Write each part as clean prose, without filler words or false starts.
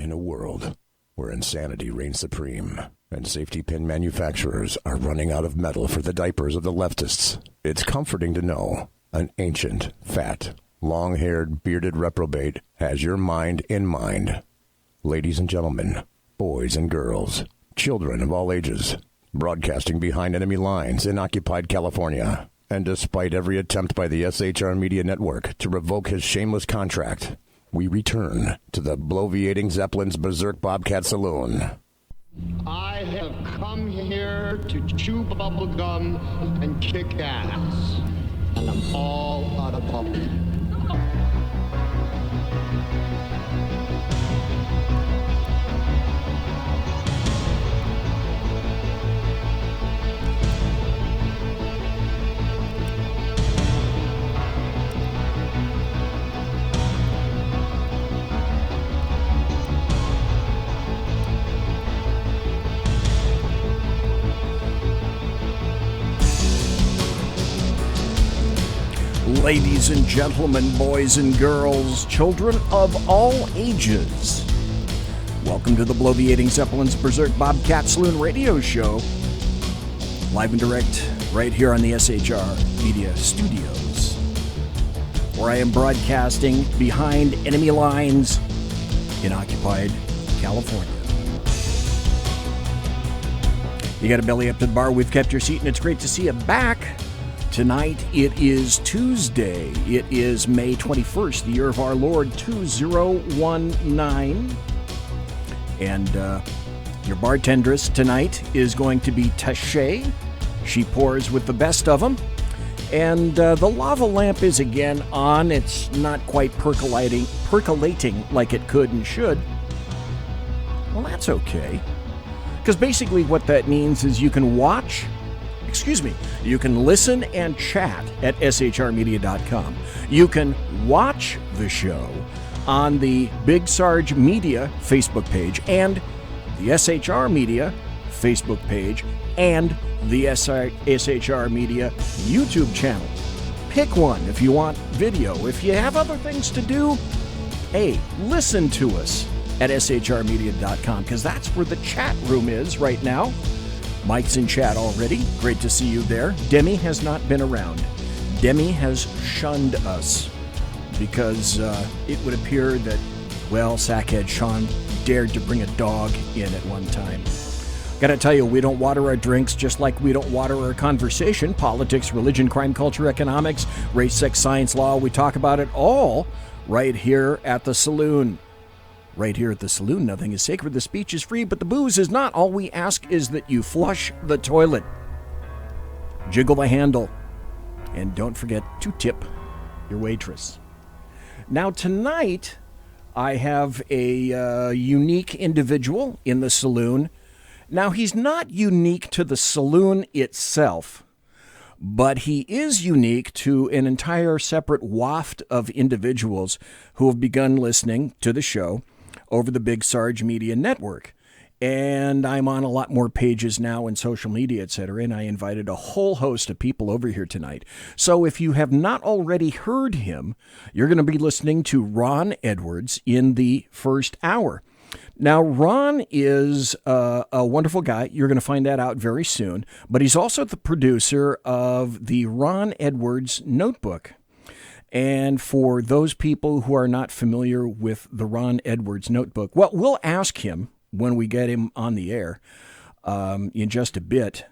In a world where insanity reigns supreme and safety pin manufacturers are running out of metal for the diapers of the leftists, it's comforting to know an ancient, fat, long-haired, bearded reprobate has your mind in mind. Ladies and gentlemen, boys and girls, children of all ages, broadcasting behind enemy lines in occupied California, and despite every attempt by the SHR Media Network to revoke his shameless contract, we return to the bloviating Zeppelin's Berserk Bobcat Saloon. I have come here to chew bubble gum and kick ass, and I'm all out of bubble. Ladies and gentlemen, boys and girls, children of all ages, welcome to the bloviating Zeppelin's Berserk Bobcat Saloon radio show, live and direct right here on the SHR Media Studios, where I am broadcasting behind enemy lines in occupied California. You got a belly up to the bar, we've kept your seat, and it's great to see you back. Tonight, it is Tuesday. It is May 21st, the year of our Lord 2019. And your bartendress tonight is going to be Tashay. She pours with the best of them. And the lava lamp is again on. It's not quite percolating like it could and should. Well, that's okay. Because basically what that means is you can you can listen and chat at shrmedia.com. You can watch the show on the Big Sarge Media Facebook page and the SHR Media Facebook page and the SHR Media YouTube channel. Pick one if you want video. If you have other things to do, hey, listen to us at shrmedia.com because that's where the chat room is right now. Mike's in chat already. Great to see you there. Demi has not been around. Demi has shunned us because it would appear that, well, Sackhead Sean dared to bring a dog in at one time. Gotta tell you, we don't water our drinks just like we don't water our conversation. Politics, religion, crime, culture, economics, race, sex, science, law. We talk about it all right here at the Saloon. Right here at the Saloon, nothing is sacred, the speech is free, but the booze is not. All we ask is that you flush the toilet, jiggle the handle, and don't forget to tip your waitress. Now tonight, I have a unique individual in the Saloon. Now he's not unique to the Saloon itself, but he is unique to an entire separate waft of individuals who have begun listening to the show over the Big Sarge Media Network. And I'm on a lot more pages now in social media, etc., and I invited a whole host of people over here tonight. So if you have not already heard him, you're going to be listening to Ron Edwards in the first hour. Now, Ron is a wonderful guy. You're going to find that out very soon. But he's also the producer of the Ron Edwards Notebook. And for those people who are not familiar with the Ron Edwards Notebook, well, we'll ask him when we get him on the air in just a bit.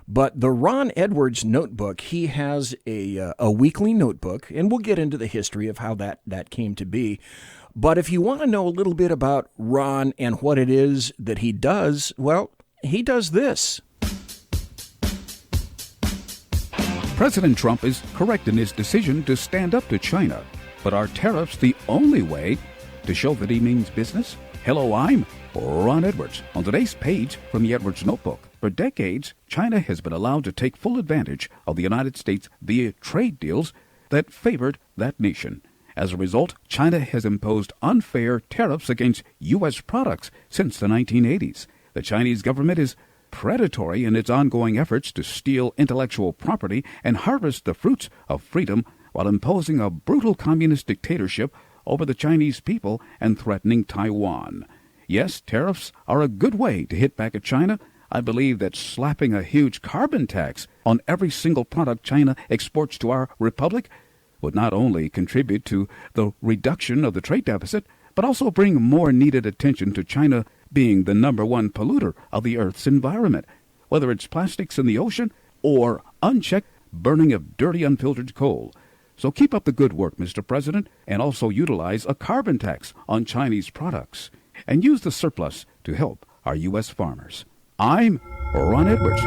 But the Ron Edwards Notebook, he has a weekly notebook, and we'll get into the history of how that came to be. But if you want to know a little bit about Ron and what it is that he does, well, he does this. President Trump is correct in his decision to stand up to China. But are tariffs the only way to show that he means business? Hello, I'm Ron Edwards. On today's page from the Edwards Notebook, for decades, China has been allowed to take full advantage of the United States via trade deals that favored that nation. As a result, China has imposed unfair tariffs against U.S. products since the 1980s. The Chinese government is predatory in its ongoing efforts to steal intellectual property and harvest the fruits of freedom while imposing a brutal communist dictatorship over the Chinese people and threatening Taiwan. Yes, tariffs are a good way to hit back at China. I believe that slapping a huge carbon tax on every single product China exports to our republic would not only contribute to the reduction of the trade deficit, but also bring more needed attention to China being the number one polluter of the Earth's environment, whether it's plastics in the ocean or unchecked burning of dirty, unfiltered coal. So keep up the good work, Mr. President, and also utilize a carbon tax on Chinese products, and use the surplus to help our U.S. farmers. I'm Ron Edwards.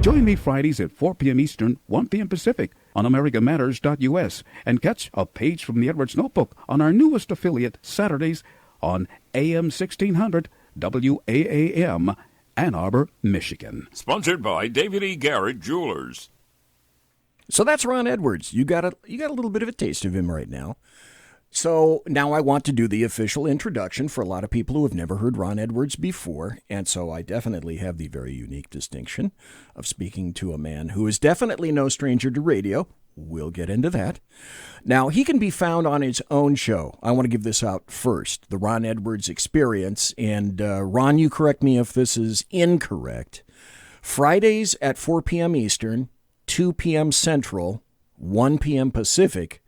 Join me Fridays at 4 p.m. Eastern, 1 p.m. Pacific on AmericaMatters.us, and catch a page from the Edwards Notebook on our newest affiliate Saturdays on AM 1600 WAAM, Ann Arbor, Michigan. Sponsored by David E. Garrett Jewelers. So that's Ron Edwards. You got a little bit of a taste of him right now. So now I want to do the official introduction for a lot of people who have never heard Ron Edwards before, and so I definitely have the very unique distinction of speaking to a man who is definitely no stranger to radio. We'll get into that. Now, he can be found on his own show. I want to give this out first, the Ron Edwards Experience, and Ron, you correct me if this is incorrect. Fridays at 4 p.m. Eastern, 2 p.m. Central, 1 p.m. Pacific,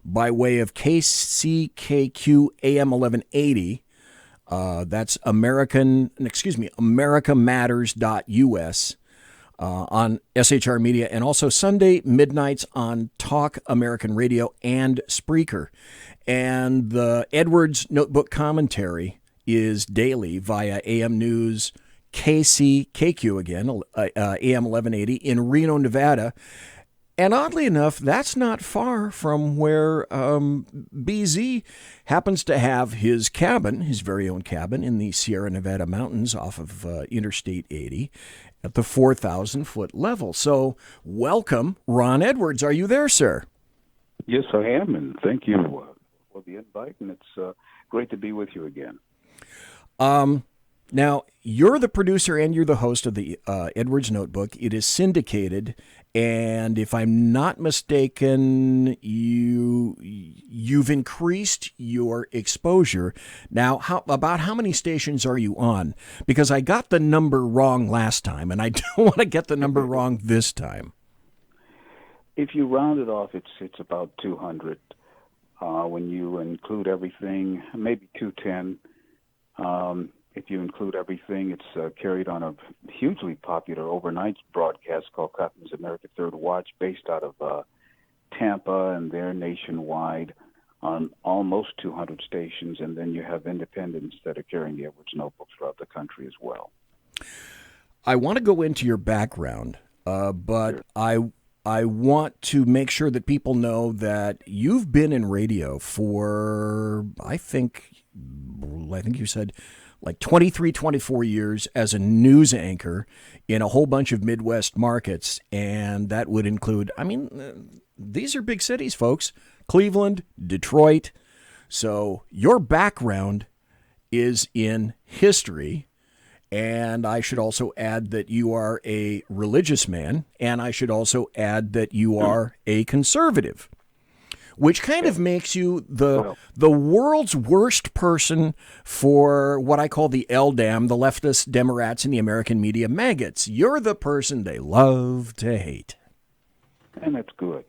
by way of KCKQ AM 1180. That's AmericaMatters.us on SHR Media, and also Sunday midnights on Talk American Radio and Spreaker. And the Edwards Notebook Commentary is daily via AM News KCKQ again, AM 1180 in Reno, Nevada. And oddly enough, that's not far from where BZ happens to have his cabin, his very own cabin in the Sierra Nevada mountains off of Interstate 80 at the 4,000-foot level. So welcome, Ron Edwards. Are you there, sir? Yes, I am, and thank you for the invite, and it's great to be with you again. Now, you're the producer and you're the host of the Edwards Notebook. It is syndicated, and if I'm not mistaken, you've increased your exposure. Now, about how many stations are you on? Because I got the number wrong last time, and I don't want to get the number wrong this time. If you round it off, it's about 200. When you include everything, maybe 210. If you include everything, it's carried on a hugely popular overnight broadcast called Cotton's America Third Watch, based out of Tampa, and they're nationwide on almost 200 stations. And then you have independents that are carrying the Edwards Notebook throughout the country as well. I want to go into your background, but Sure. I want to make sure that people know that you've been in radio for, I think you said, like 23, 24 years as a news anchor in a whole bunch of Midwest markets. And that would include, these are big cities, folks. Cleveland, Detroit. So your background is in history. And I should also add that you are a religious man. And I should also add that you are a conservative, which kind of makes you the world's worst person for what I call the LDAM, the leftist Democrats and the American media maggots. You're the person they love to hate. And that's good.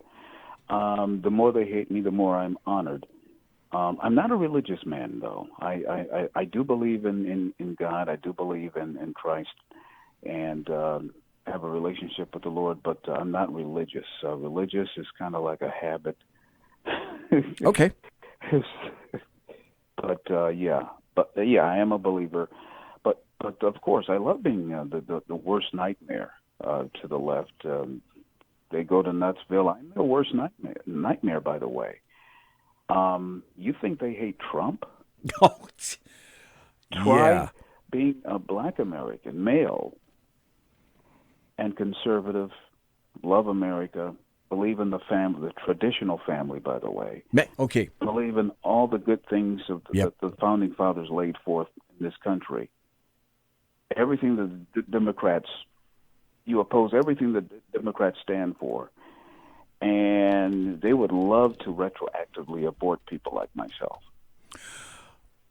The more they hate me, the more I'm honored. I'm not a religious man, though. I do believe in God. I do believe in Christ, and have a relationship with the Lord, but I'm not religious. Religious is kind of like a habit. Okay. But I am a believer. But of course, I love being the worst nightmare to the left. They go to Nutsville. I'm the worst nightmare, by the way. You think they hate Trump? Oh, Try being a black American, male, and conservative, love America, believe in the family, the traditional family, by the way. Okay. Believe in all the good things that the Founding Fathers laid forth in this country. Everything the Democrats, you oppose everything that Democrats stand for. And they would love to retroactively abort people like myself.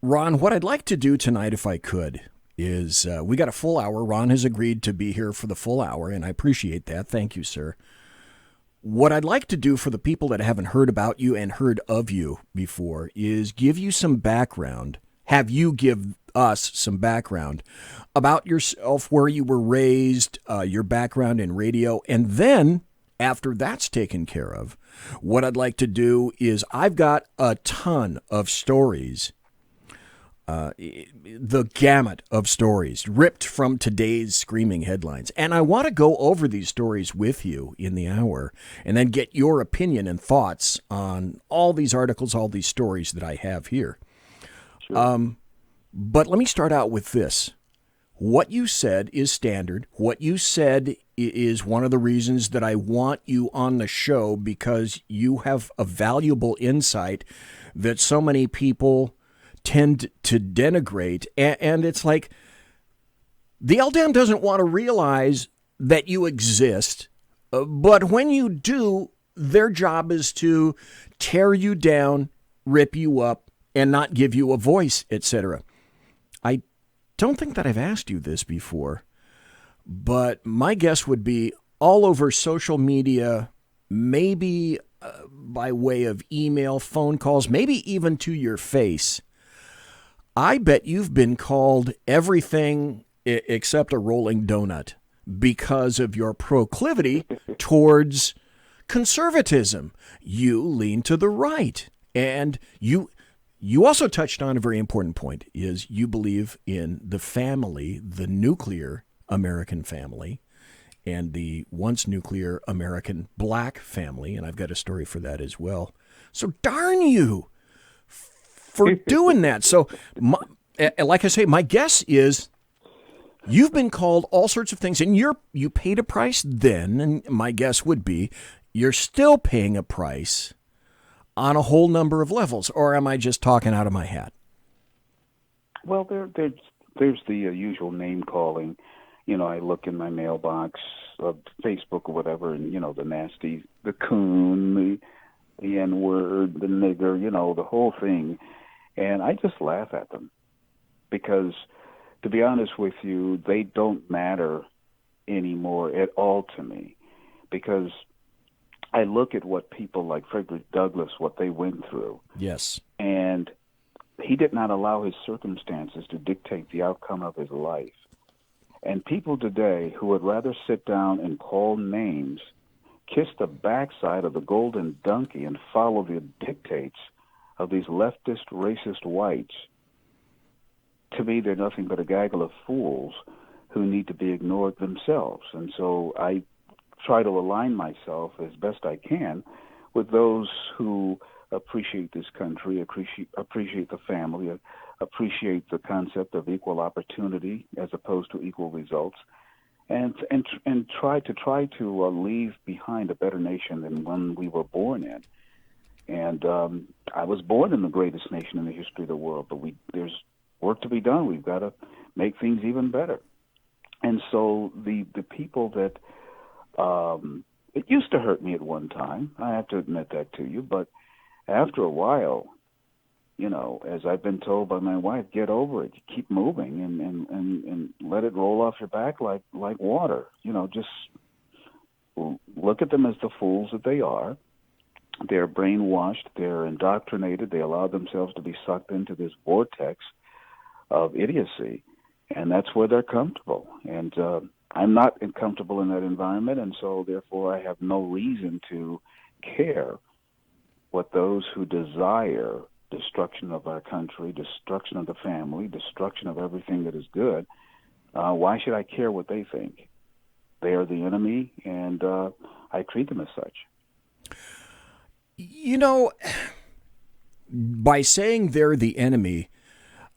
Ron, what I'd like to do tonight, if I could, is we got a full hour. Ron has agreed to be here for the full hour, and I appreciate that. Thank you, sir. What I'd like to do for the people that haven't heard about you and heard of you before is give you some background, have you give us some background about yourself, where you were raised, your background in radio, and then after that's taken care of, what I'd like to do is I've got a ton of stories, the gamut of stories ripped from today's screaming headlines. And I want to go over these stories with you in the hour and then get your opinion and thoughts on all these articles, all these stories that I have here. Sure. But let me start out with this. What you said is standard. What you said is one of the reasons that I want you on the show, because you have a valuable insight that so many people tend to denigrate. And it's like the LDAM doesn't want to realize that you exist, but when you do, their job is to tear you down, rip you up, and not give you a voice, etc. I don't think that I've asked you this before, but my guess would be all over social media, maybe by way of email, phone calls, maybe even to your face. I bet you've been called everything except a rolling donut because of your proclivity towards conservatism. You lean to the right, and you also touched on a very important point, is you believe in the family, the nuclear American family, and the once nuclear American black family, and I've got a story for that as well. So darn you for doing that. So, like I say, my guess is you've been called all sorts of things, and you paid a price then, and my guess would be you're still paying a price on a whole number of levels, or am I just talking out of my hat? Well, there's the usual name calling. You know, I look in my mailbox of Facebook or whatever, and, you know, the nasty, the coon, the N-word, the nigger, you know, the whole thing. And I just laugh at them because, to be honest with you, they don't matter anymore at all to me, because I look at what people like Frederick Douglass, what they went through. Yes. And he did not allow his circumstances to dictate the outcome of his life. And people today who would rather sit down and call names, kiss the backside of the golden donkey, and follow the dictates of these leftist, racist whites, to me, they're nothing but a gaggle of fools who need to be ignored themselves. And so I try to align myself as best I can with those who appreciate this country, appreciate the family, appreciate the concept of equal opportunity as opposed to equal results, and try to leave behind a better nation than one we were born in. And I was born in the greatest nation in the history of the world, but there's work to be done. We've got to make things even better. And so the people that it used to hurt me at one time, I have to admit that to you, but after a while, you know, as I've been told by my wife, get over it, keep moving, and let it roll off your back like water. You know, just look at them as the fools that they are. They're brainwashed, they're indoctrinated, they allow themselves to be sucked into this vortex of idiocy, and that's where they're comfortable. And I'm not comfortable in that environment, and so therefore I have no reason to care what those who desire destruction of our country, destruction of the family, destruction of everything that is good, why should I care what they think? They are the enemy, and I treat them as such. You know, by saying they're the enemy,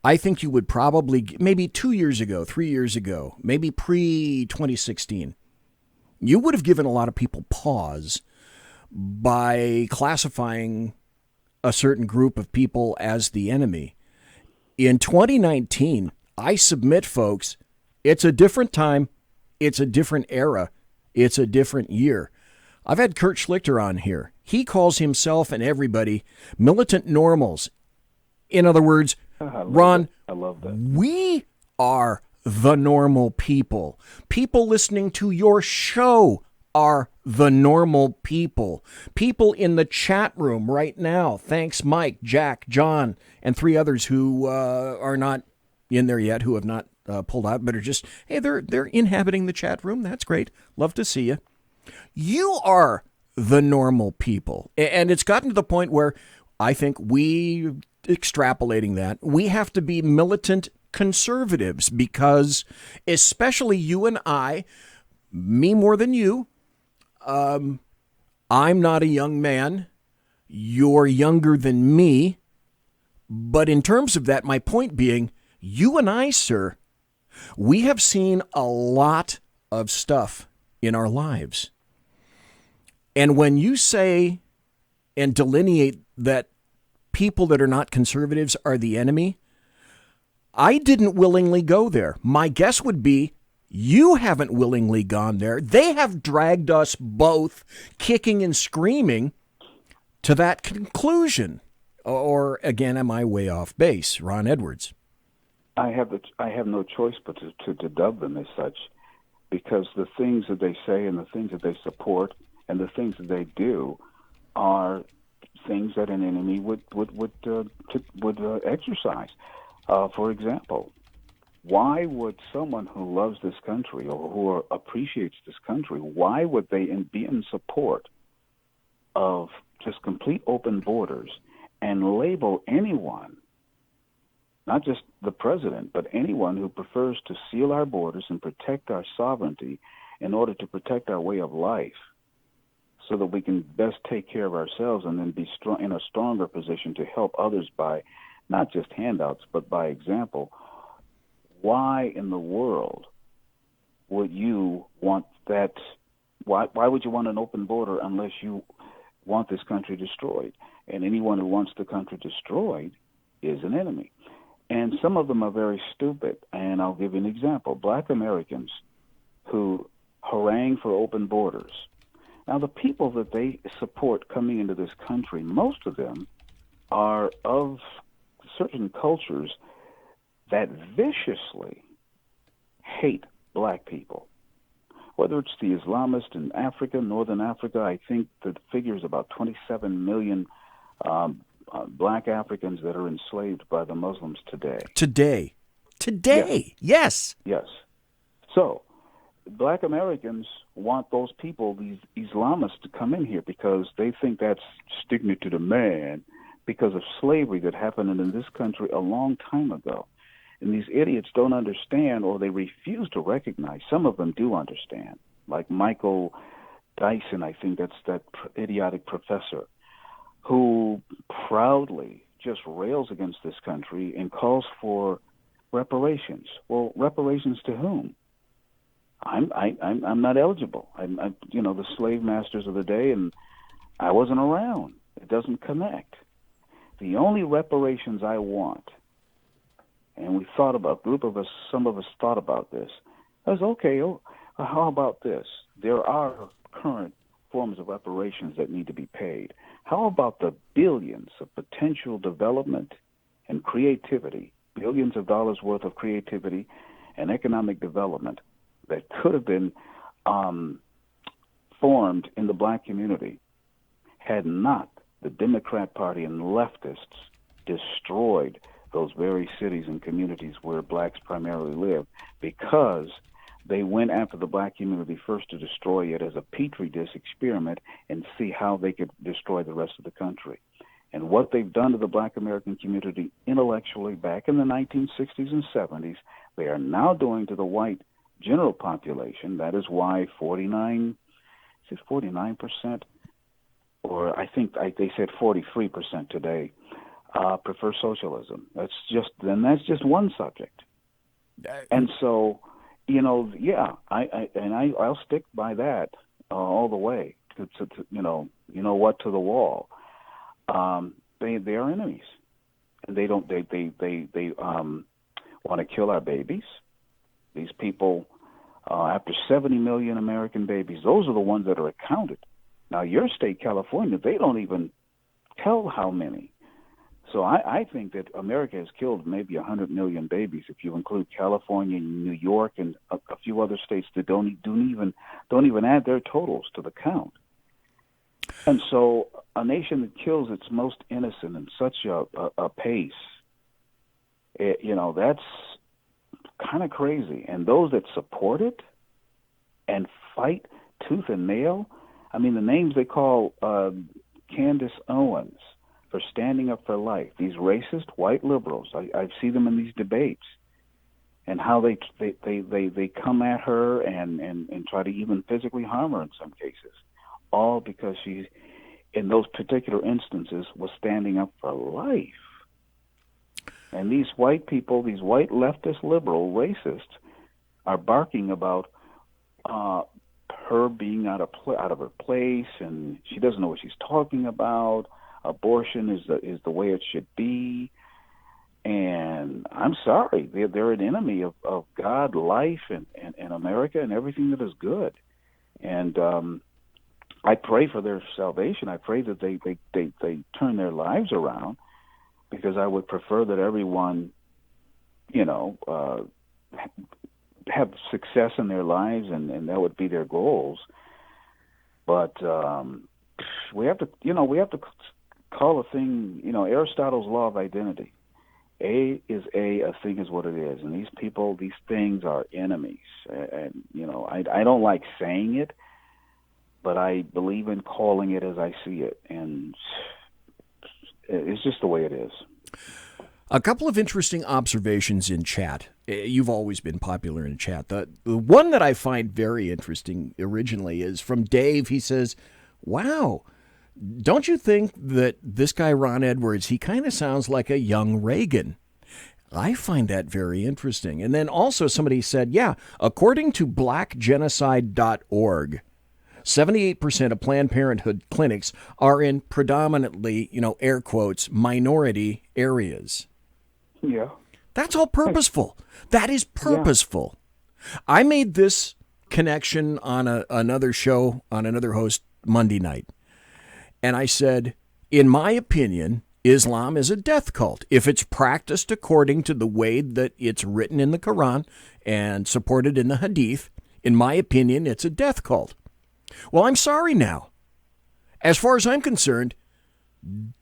I think you would probably, maybe 2 years ago, 3 years ago, maybe pre-2016, you would have given a lot of people pause by classifying a certain group of people as the enemy. In 2019, I submit, folks, it's a different time, it's a different era, it's a different year. I've had Kurt Schlichter on here. He calls himself and everybody militant normals. In other words, Ron, I love that. we are the normal people. People listening to your show are the normal people. People in the chat room right now. Thanks, Mike, Jack, John, and 3 others who are not in there yet, who have not pulled out, but are just, hey, they're inhabiting the chat room. That's great. Love to see you. You are the normal people. And it's gotten to the point where I think extrapolating that, we have to be militant conservatives because especially you and I, me more than you, I'm not a young man. You're younger than me. But in terms of that, my point being, you and I, sir, we have seen a lot of stuff in our lives. And when you say and delineate that people that are not conservatives are the enemy, I didn't willingly go there. My guess would be you haven't willingly gone there. They have dragged us both kicking and screaming to that conclusion. Or, again, am I way off base? Ron Edwards. I have no choice but to dub them as such, because the things that they say and the things that they support and the things that they do are things that an enemy would exercise. For example, why would someone who loves this country or who appreciates this country, why would they be in support of just complete open borders and label anyone, not just the president, but anyone who prefers to seal our borders and protect our sovereignty in order to protect our way of life so that we can best take care of ourselves and then be in a stronger position to help others by not just handouts, but by example? Why in the world would you want that? Why would you want an open border unless you want this country destroyed? And anyone who wants the country destroyed is an enemy. And some of them are very stupid. And I'll give you an example. Black Americans who harangue for open borders. Now, the people that they support coming into this country, most of them are of certain cultures that viciously hate black people. Whether it's the Islamists in Africa, Northern Africa, I think the figure is about 27 million black Africans that are enslaved by the Muslims today. Today, yes. Yes. So, black Americans want those people, these Islamists, to come in here because they think that's stigma to the man because of slavery that happened in this country a long time ago. And these idiots don't understand, or they refuse to recognize. Some of them do understand, like Michael Dyson, I think that's that idiotic professor, who proudly just rails against this country and calls for reparations. Well, reparations to whom? I'm not eligible. I'm the slave masters of the day, and I wasn't around. It doesn't connect. The only reparations I want, and we thought about, some of us thought about this. I was okay. How about this? There are current forms of reparations that need to be paid. How about the billions of potential development and creativity, billions of dollars worth of creativity and economic development that could have been formed in the black community had not the Democrat Party and leftists destroyed those very cities and communities where blacks primarily live, because they went after the black community first to destroy it as a petri dish experiment and see how they could destroy the rest of the country. And what they've done to the black American community intellectually back in the 1960s and 70s, they are now doing to the white general population. That is why 49%, or I think they said 43% today, prefer socialism. That's just one subject. And so, I'll stick by that all the way to the wall. They are enemies, and they want to kill our babies. These people, after 70 million American babies, those are the ones that are accounted. Now, your state, California, they don't even tell how many. So I think that America has killed maybe 100 million babies if you include California, New York, and a few other states that don't even add their totals to the count. And so a nation that kills its most innocent in such a pace, that's kind of crazy. And those that support it and fight tooth and nail, I mean, the names they call Candace Owens for standing up for life, these racist white liberals, I see them in these debates, and how they come at her and try to even physically harm her in some cases, all because she, in those particular instances, was standing up for life. And these white people, these white leftist liberal racists, are barking about her being out of her place, and she doesn't know what she's talking about. Abortion is the way it should be. And I'm sorry, they're an enemy of God, life, and America, and everything that is good. And I pray for their salvation. I pray that they turn their lives around, because I would prefer that everyone, have success in their lives, and that would be their goals. But we have to call a thing, Aristotle's law of identity. A is a thing is what it is. And these people, these things are enemies. And, I don't like saying it, but I believe in calling it as I see it. And it's just the way it is. A couple of interesting observations in chat. You've always been popular in chat. The one that I find very interesting originally is from Dave. He says, wow, don't you think that this guy, Ron Edwards, he kind of sounds like a young Reagan? I find that very interesting. And then also somebody said, yeah, according to blackgenocide.org, 78% of Planned Parenthood clinics are in predominantly, air quotes, minority areas. Yeah. That's all purposeful. That is purposeful. Yeah. I made this connection on another show, on another host Monday night. And I said, in my opinion, Islam is a death cult. If it's practiced according to the way that it's written in the Quran and supported in the Hadith, in my opinion, it's a death cult. Well, I'm sorry now. As far as I'm concerned,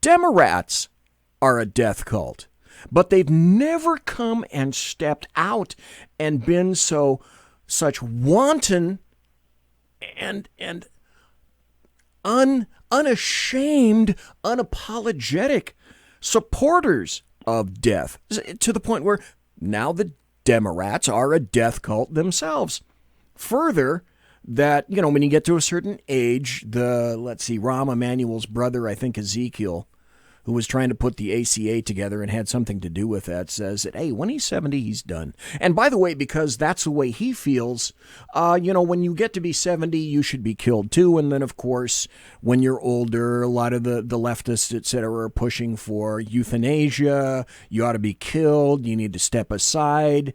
Democrats are a death cult. But they've never come and stepped out and been such wanton and unashamed, unapologetic supporters of death, to the point where now the Democrats are a death cult themselves. Further, that, when you get to a certain age, Rahm Emanuel's brother, I think Ezekiel, who was trying to put the ACA together and had something to do with that, says that, hey, when he's 70, he's done. And by the way, because that's the way he feels, when you get to be 70, you should be killed too. And then, of course, when you're older, a lot of the leftists, et cetera, are pushing for euthanasia. You ought to be killed. You need to step aside.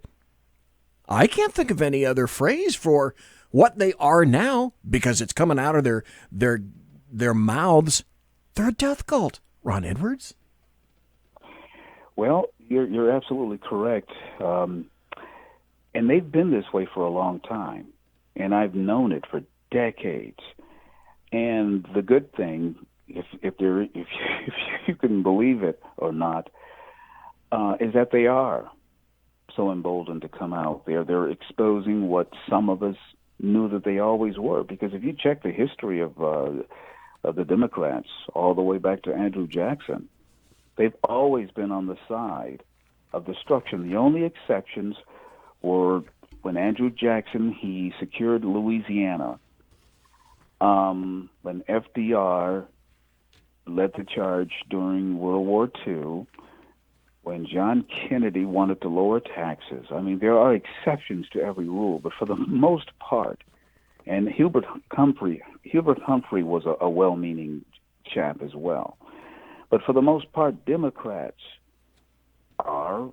I can't think of any other phrase for what they are now, because it's coming out of their mouths. They're a death cult. Ron Edwards? Well, you're absolutely correct. And they've been this way for a long time. And I've known it for decades. And the good thing, if you can believe it or not, is that they are so emboldened to come out. They're exposing what some of us knew that they always were. Because if you check the history of the Democrats all the way back to Andrew Jackson, they've always been on the side of destruction. The only exceptions were when Andrew Jackson, he secured Louisiana, when FDR led the charge during World War II, when John Kennedy wanted to lower taxes. I mean, there are exceptions to every rule, but for the most part, and Hubert Humphrey was a well-meaning chap as well. But for the most part, Democrats are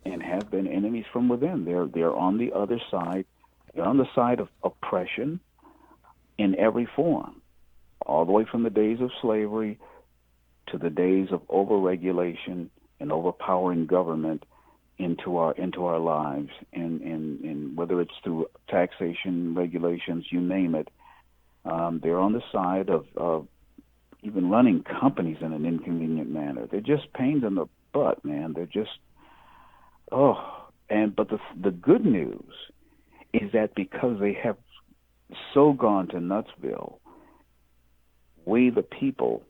and have been enemies from within. They're on the other side. They're on the side of oppression in every form, all the way from the days of slavery to the days of overregulation and overpowering government into our lives, and whether it's through taxation, regulations, you name it. They're on the side of even running companies in an inconvenient manner. They're just pains in the butt, man. They're just but the good news is that because they have so gone to Nutsville, we the people,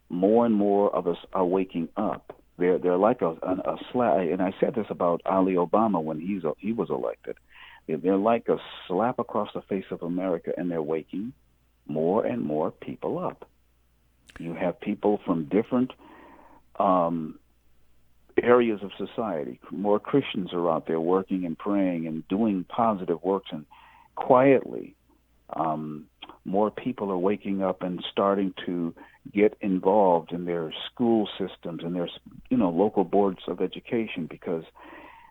more and more of us are waking up. They're like a slap, and I said this about Ali Obama when he was elected. They're like a slap across the face of America, and they're waking more and more people up. You have people from different areas of society. More Christians are out there working and praying and doing positive works, and quietly, more people are waking up and starting to get involved in their school systems and their local boards of education, because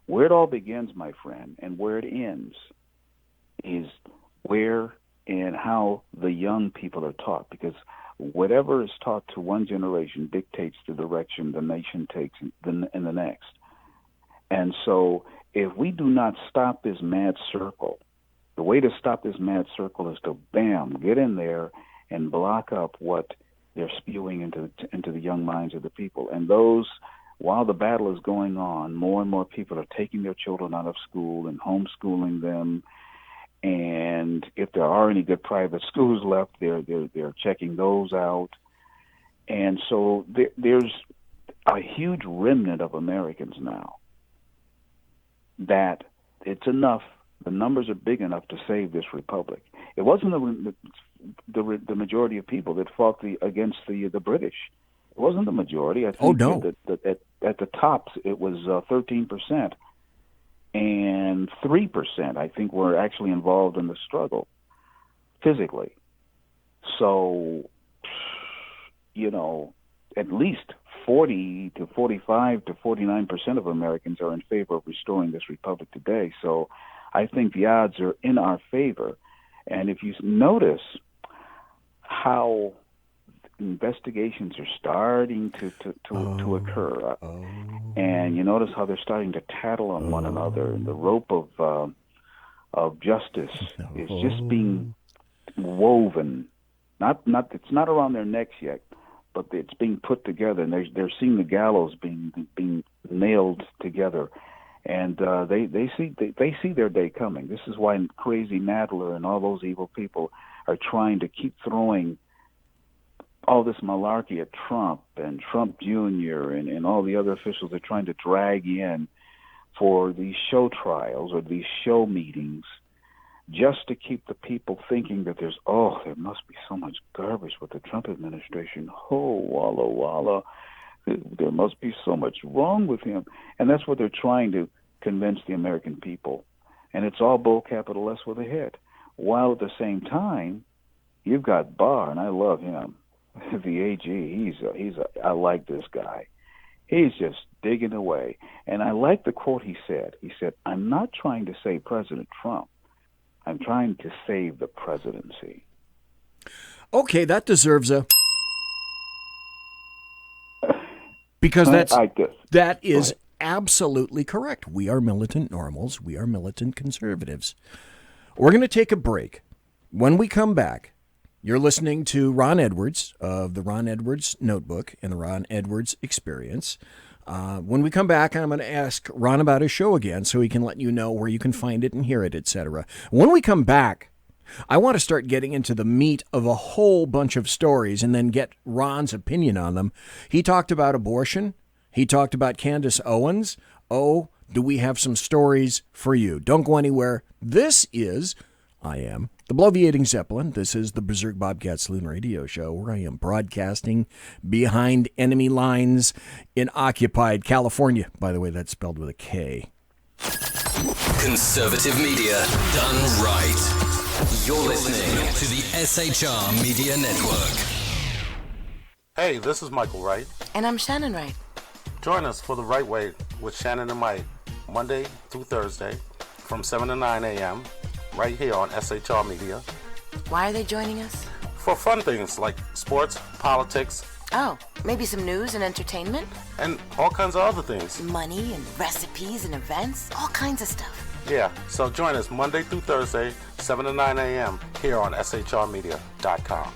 where it all begins, my friend, and where it ends is where and how the young people are taught, because whatever is taught to one generation dictates the direction the nation takes in the next. And so if we do not stop this mad circle, the way to stop this mad circle is to, get in there and block up what they're spewing into the young minds of the people. And those, while the battle is going on, more and more people are taking their children out of school and homeschooling them. And if there are any good private schools left, they're checking those out. And so there's a huge remnant of Americans now that it's enough. The numbers are big enough to save this republic. It wasn't the majority of people that fought against the British. It wasn't the majority. I think that at the tops it was 13%. And 3%, I think, were actually involved in the struggle physically. So, at least 40 to 45 to 49% of Americans are in favor of restoring this republic today. So I think the odds are in our favor. And if you notice how investigations are starting to occur, and you notice how they're starting to tattle on one another, and the rope of justice is just being woven. It's not around their necks yet, but it's being put together, and they're seeing the gallows being nailed together, and they see their day coming. This is why Crazy Nadler and all those evil people are trying to keep throwing all this malarkey at Trump and Trump Jr. and all the other officials. They're trying to drag in for these show trials or these show meetings, just to keep the people thinking that there must be so much garbage with the Trump administration. Oh, walla walla. There must be so much wrong with him. And that's what they're trying to convince the American people. And it's all bull capital S with a hit. While at the same time, you've got Barr, and I love him. The AG, I like this guy. He's just digging away. And I like the quote he said. He said, "I'm not trying to save President Trump. I'm trying to save the presidency." Okay, that deserves a... Because that is absolutely correct. We are militant normals. We are militant conservatives. We're going to take a break. When we come back, you're listening to Ron Edwards of the Ron Edwards Notebook and the Ron Edwards Experience. When we come back, I'm going to ask Ron about his show again so he can let you know where you can find it and hear it, etc. When we come back, I want to start getting into the meat of a whole bunch of stories and then get Ron's opinion on them. He talked about abortion. He talked about Candace Owens. Oh, do we have some stories for you? Don't go anywhere. This is... I am the Bloviating Zeppelin. This is the Berserk Bobcat Saloon radio show, where I am broadcasting behind enemy lines in occupied California. By the way, that's spelled with a K. Conservative media done right. You're listening to the SHR Media Network. Hey, this is Michael Wright. And I'm Shannon Wright. Join us for The Right Way with Shannon and Mike, Monday through Thursday from 7 to 9 a.m., right here on SHR Media. Why are they joining us? For fun things like sports, politics, Oh, maybe some news and entertainment? And all kinds of other things. Money and recipes and events, all kinds of stuff. Yeah, so join us Monday through Thursday, 7 to 9 a.m. here on shrmedia.com.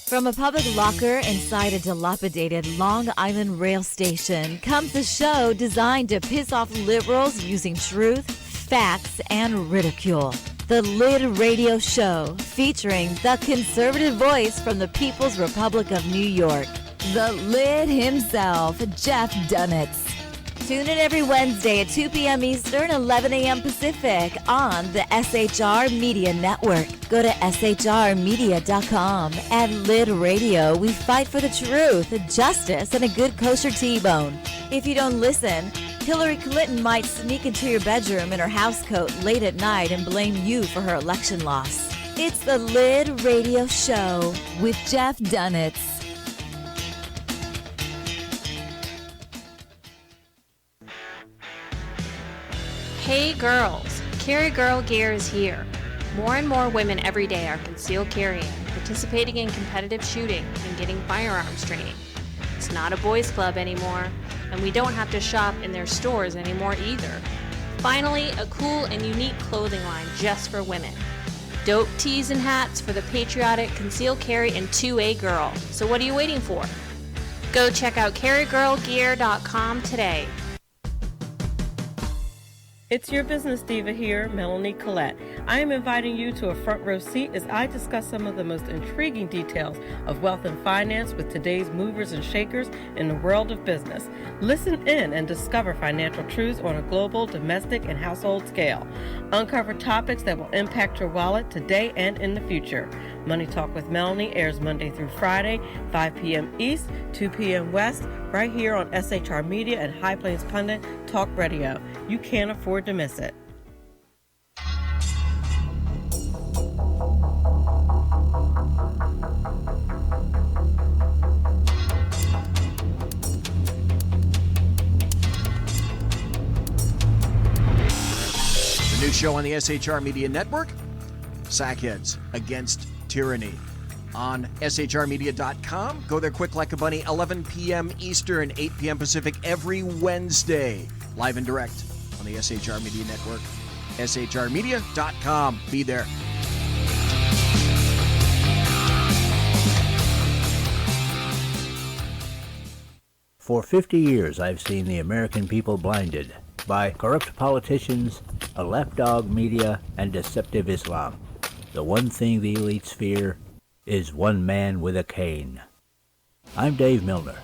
From a public locker inside a dilapidated Long Island rail station comes a show designed to piss off liberals using truth, facts, and ridicule. The Lid Radio Show, featuring the conservative voice from the People's Republic of New York, the Lid himself, Jeff Dunitz. Tune in every Wednesday at 2 p.m. Eastern, 11 a.m. Pacific on the SHR Media Network. Go to shrmedia.com. At Lid Radio, we fight for the truth, justice, and a good kosher T-bone. If you don't listen, Hillary Clinton might sneak into your bedroom in her housecoat late at night and blame you for her election loss. It's the Lid Radio Show with Jeff Dunitz. Hey girls, Carry Girl Gear is here. More and more women every day are concealed carrying, participating in competitive shooting, and getting firearms training. It's not a boys' club anymore, and we don't have to shop in their stores anymore either. Finally, a cool and unique clothing line just for women. Dope tees and hats for the patriotic concealed carry and 2A girl. So what are you waiting for? Go check out carrygirlgear.com today. It's your business diva here, Melanie Collette. I am inviting you to a front row seat as I discuss some of the most intriguing details of wealth and finance with today's movers and shakers in the world of business. Listen in and discover financial truths on a global, domestic, and household scale. Uncover topics that will impact your wallet today and in the future. Money Talk with Melanie airs Monday through Friday, 5 p.m. East, 2 p.m. West, right here on SHR Media and High Plains Pundit Talk Radio. You can't afford to miss it. The new show on the SHR Media Network, Sackheads Against Tyranny. On shrmedia.com. Go there quick like a bunny, 11 p.m. Eastern, 8 p.m. Pacific every Wednesday. Live and direct on the SHR Media Network. shrmedia.com. Be there. For 50 years, I've seen the American people blinded by corrupt politicians, a lapdog media, and deceptive Islam. The one thing the elites fear is one man with a cane. I'm Dave Milner.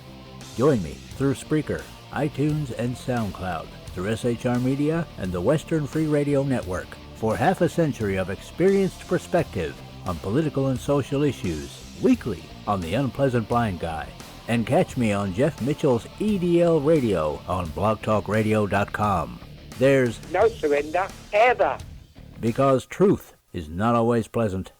Join me through Spreaker, iTunes, and SoundCloud, through SHR Media and the Western Free Radio Network, for half a century of experienced perspective on political and social issues, weekly on The Unpleasant Blind Guy. And catch me on Jeff Mitchell's EDL Radio on blogtalkradio.com. There's no surrender, ever. Because truth is not always pleasant.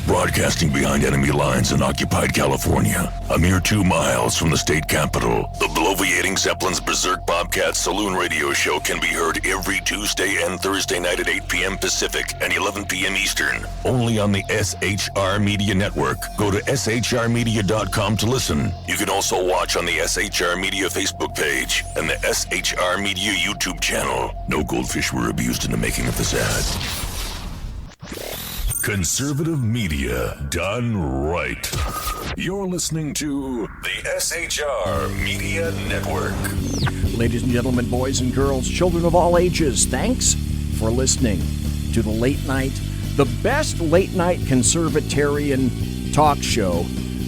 Broadcasting behind enemy lines in occupied California, a mere 2 miles from the state capital, the bloviating Zeppelin's Berserk Bobcat Saloon radio show can be heard every Tuesday and Thursday night at 8 p.m. Pacific and 11 p.m. Eastern, only on the SHR Media Network. Go to shrmedia.com to listen. You can also watch on the SHR Media Facebook page and the SHR Media YouTube channel. No goldfish were abused in the making of this ad. Conservative media done right. You're listening to the SHR Media Network. Ladies and gentlemen, boys and girls, children of all ages, thanks for listening to the the best late night conservatarian talk show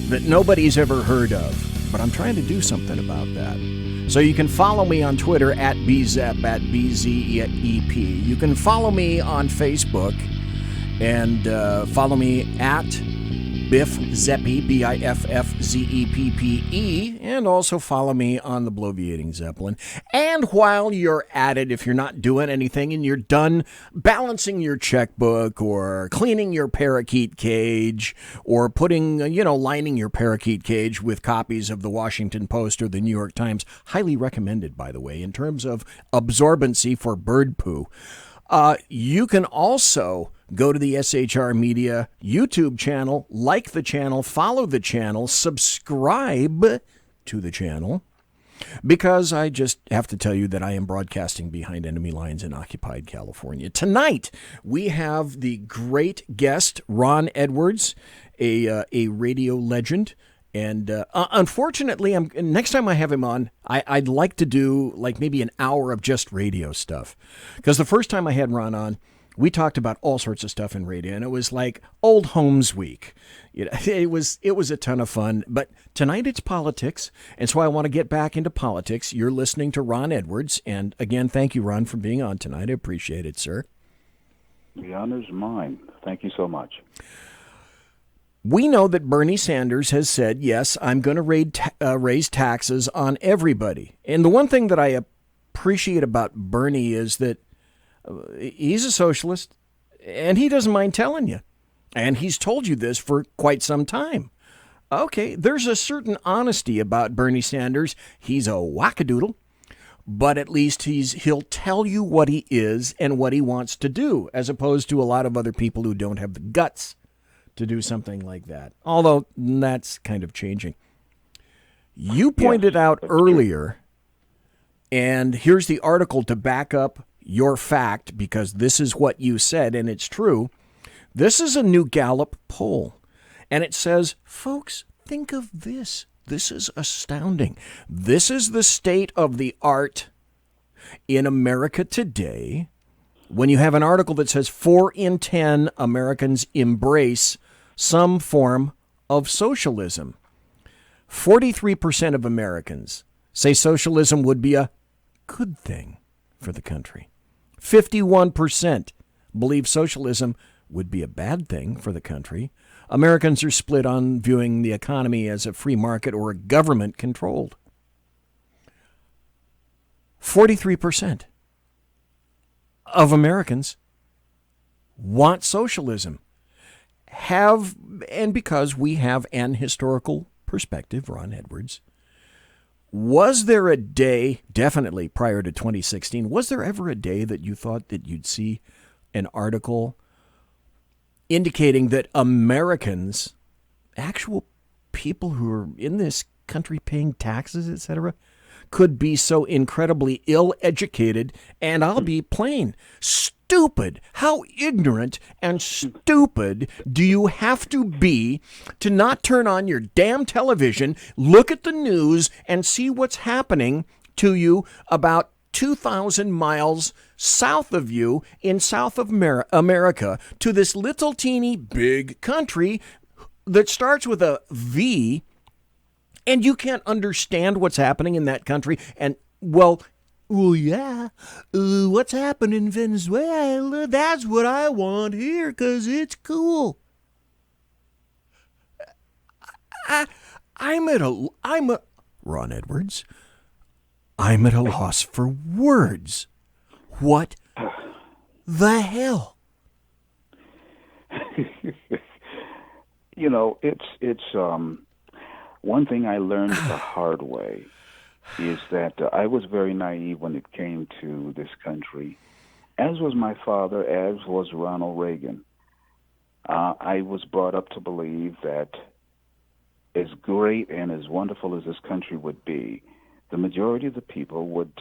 that nobody's ever heard of. But I'm trying to do something about that. So you can follow me on Twitter at BZEP, at BZEP. You can follow me on Facebook and follow me at Biff Zeppi, BIFFZEPPE, and also follow me on the Bloviating Zeppelin. And while you're at it, if you're not doing anything and you're done balancing your checkbook or cleaning your parakeet cage or putting, lining your parakeet cage with copies of the Washington Post or the New York Times, highly recommended, by the way, in terms of absorbency for bird poo. You can also go to the SHR Media YouTube channel, like the channel, follow the channel, subscribe to the channel, because I just have to tell you that I am broadcasting behind enemy lines in occupied California. Tonight, we have the great guest, Ron Edwards, a radio legend. And unfortunately, next time I have him on, I'd like to do like maybe an hour of just radio stuff. Because the first time I had Ron on, we talked about all sorts of stuff in radio, and it was like Old Homes Week. It was a ton of fun. But tonight it's politics, and so I want to get back into politics. You're listening to Ron Edwards, and again, thank you, Ron, for being on tonight. I appreciate it, sir. The honor's mine. Thank you so much. We know that Bernie Sanders has said, yes, I'm going to raise taxes on everybody. And the one thing that I appreciate about Bernie is that he's a socialist, and he doesn't mind telling you. And he's told you this for quite some time. Okay, there's a certain honesty about Bernie Sanders. He's a wackadoodle, but at least he'll tell you what he is and what he wants to do, as opposed to a lot of other people who don't have the guts to do something like that. Although that's kind of changing. You pointed out earlier, and here's the article to back up your fact, because this is what you said, and it's true. This is a new Gallup poll, and it says, folks, think of this. This is astounding. This is the state of the art in America today. When you have an article that says 4 in 10 Americans embrace some form of socialism. 43% of Americans say socialism would be a good thing for the country. 51% believe socialism would be a bad thing for the country. Americans are split on viewing the economy as a free market or government controlled. 43% of Americans want socialism. And because we have an historical perspective, Ron Edwards, was there a day, definitely prior to 2016, was there ever a day that you thought that you'd see an article indicating that Americans, actual people who are in this country paying taxes, etc., could be so incredibly ill-educated, and I'll be plain, stupid? How ignorant and stupid do you have to be to not turn on your damn television, look at the news, and see what's happening to you about 2,000 miles south of you in South of America, to this little teeny big country that starts with a V, and you can't understand what's happening in that country. And, well, yeah, what's happening in Venezuela, that's what I want here, because it's cool. Ron Edwards, I'm at a loss for words. What the hell? You know, it's one thing I learned the hard way is that I was very naive when it came to this country, as was my father, as was Ronald Reagan. I was brought up to believe that as great and as wonderful as this country would be, the majority of the people would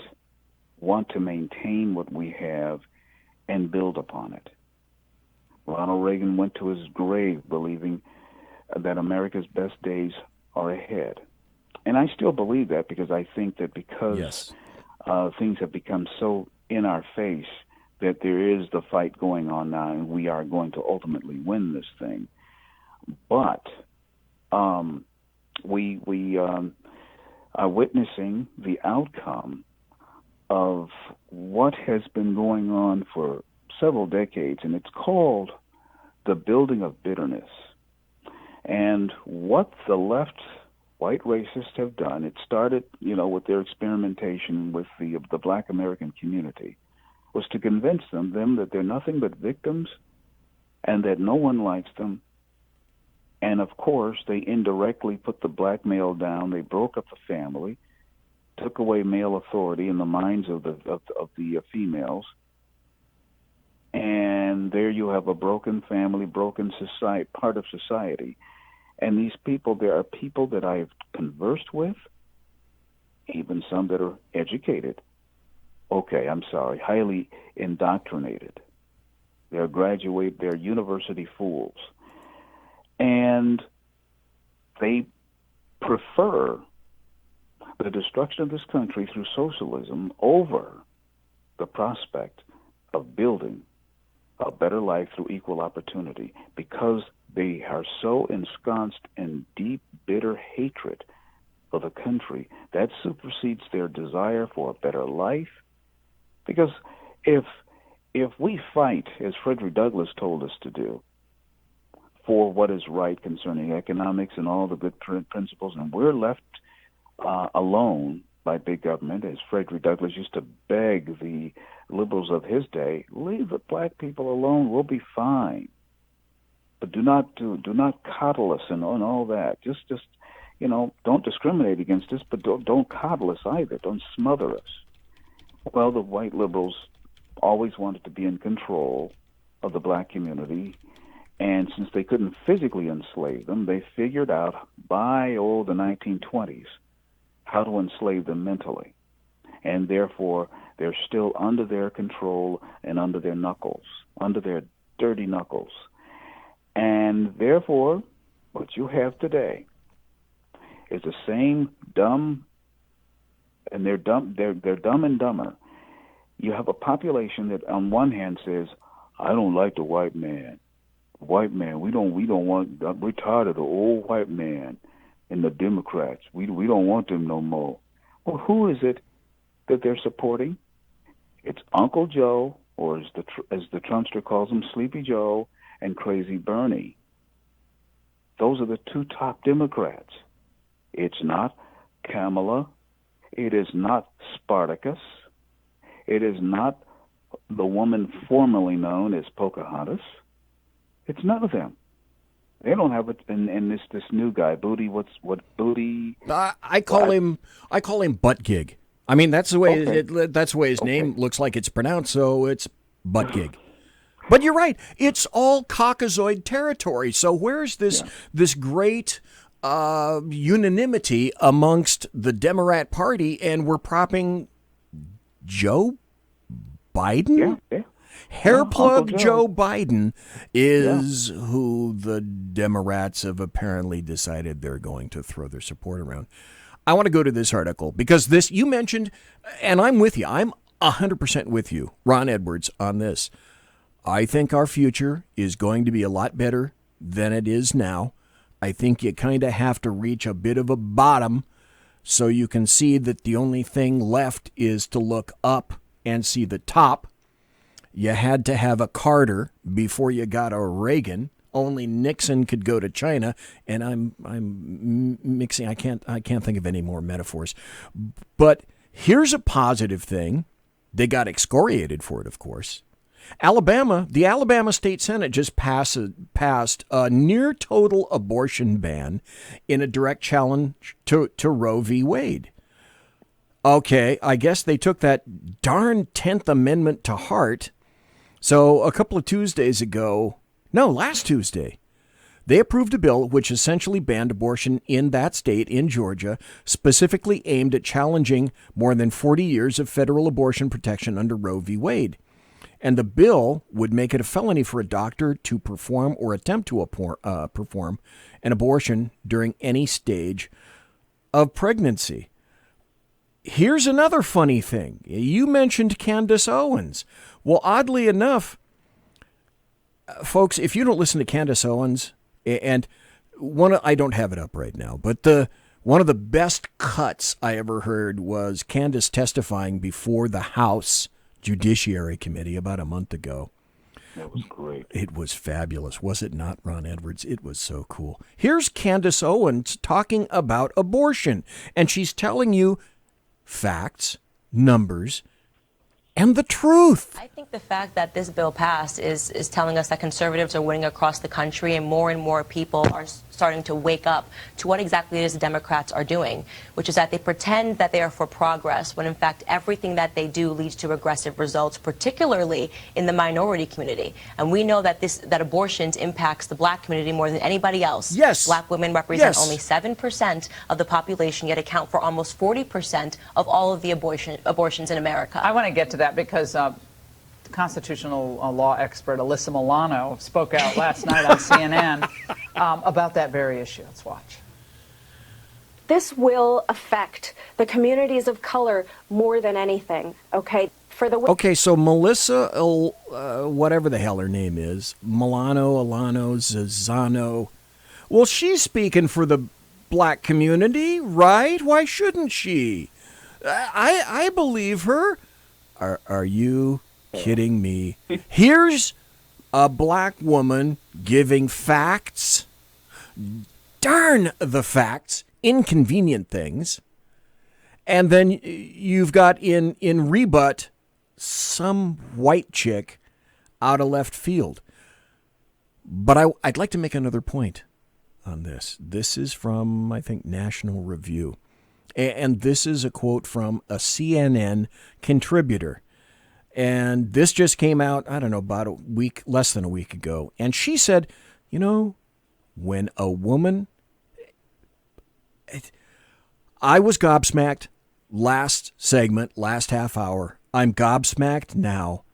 want to maintain what we have and build upon it. Ronald Reagan went to his grave believing that America's best days are ahead. And I still believe that, because I think that because things have become so in our face that there is the fight going on now, and we are going to ultimately win this thing. But we are witnessing the outcome of what has been going on for several decades, and it's called the building of bitterness. And what the left, white racists have done, it started, with their experimentation with the black American community, was to convince them that they're nothing but victims and that no one likes them. And of course, they indirectly put the black male down. They broke up the family, took away male authority in the minds of the females, And there you have a broken family, broken society, part of society. And these people, there are people that I've conversed with, even some that are educated. Okay, I'm sorry, highly indoctrinated. They're university fools. And they prefer the destruction of this country through socialism over the prospect of building a better life through equal opportunity, because they are so ensconced in deep, bitter hatred for the country that supersedes their desire for a better life. Because if we fight, as Frederick Douglass told us to do, for what is right concerning economics and all the good principles, and we're left alone by big government, as Frederick Douglass used to beg the liberals of his day, leave the black people alone, we'll be fine. But do not coddle us and all that. Just don't discriminate against us, but don't coddle us either. Don't smother us. Well, the white liberals always wanted to be in control of the black community, and since they couldn't physically enslave them, they figured out by the 1920s how to enslave them mentally. And therefore, they're still under their control and under their knuckles, under their dirty knuckles. And therefore, what you have today is the same dumb, and they're dumb and dumber. You have a population that on one hand says, I don't like the white man. White man, we don't want, we're tired of the old white man and the Democrats. We don't want them no more. Well, who is it that they're supporting? It's Uncle Joe, or as the Trumpster calls him, Sleepy Joe, and Crazy Bernie. Those are the two top Democrats. It's not Kamala. It is not Spartacus. It is not the woman formerly known as Pocahontas. It's none of them. They don't have it. And this new guy, Booty. What Booty? I call him Butt Gig. I mean, that's the way that's the way his name looks like it's pronounced. So it's Butt Gig. But you're right. It's all Caucasoid territory. So where's this great unanimity amongst the Democrat Party, and we're propping Joe Biden? Yeah. Hairplug Joe Biden is who the Democrats have apparently decided they're going to throw their support around. I want to go to this article because this you mentioned, and I'm with you. I'm 100% with you, Ron Edwards, on this. I think our future is going to be a lot better than it is now. I think you kind of have to reach a bit of a bottom so you can see that the only thing left is to look up and see the top. You had to have a Carter before you got a Reagan. Only Nixon could go to China, and I'm mixing. I can't think of any more metaphors. But here's a positive thing. They got excoriated for it, of course. The Alabama State Senate just passed a near total abortion ban in a direct challenge to Roe v. Wade. Okay, I guess they took that darn 10th Amendment to heart. So a couple of Tuesdays ago, last Tuesday, they approved a bill which essentially banned abortion in that state, in Georgia, specifically aimed at challenging more than 40 years of federal abortion protection under Roe v. Wade. And the bill would make it a felony for a doctor to perform or attempt to perform an abortion during any stage of pregnancy. Here's another funny thing. You mentioned Candace Owens. Well, oddly enough, folks, if you don't listen to Candace Owens, and I don't have it up right now, but one of the best cuts I ever heard was Candace testifying before the House Judiciary Committee about a month ago. That was great. It was fabulous, was it not, Ron Edwards? It was so cool. Here's Candace Owens talking about abortion, and she's telling you facts, numbers, and the truth. I think the fact that this bill passed is telling us that conservatives are winning across the country, and more people are starting to wake up to what exactly it is the Democrats are doing, which is that they pretend that they are for progress when in fact everything that they do leads to regressive results, particularly in the minority community. And we know that that abortions impacts the black community more than anybody else. Yes. Black women represent Yes. only 7% of the population, yet account for almost 40% of all of the abortions in America. I want to get to that because constitutional law expert Alyssa Milano spoke out last night on CNN about that very issue. Let's watch. This will affect the communities of color more than anything, okay? Okay, so Melissa, whatever the hell her name is, Alano, Zano, well, she's speaking for the black community, right? Why shouldn't she? I believe her. Are you kidding me? Here's a black woman giving facts. Darn the facts. Inconvenient things. And then you've got in rebut some white chick out of left field. But I'd like to make another point on this. This is from, I think, National Review. And this is a quote from a CNN contributor. And this just came out, I don't know, about less than a week ago. And she said, you know, when a woman... I was gobsmacked last segment, last half hour. I'm gobsmacked now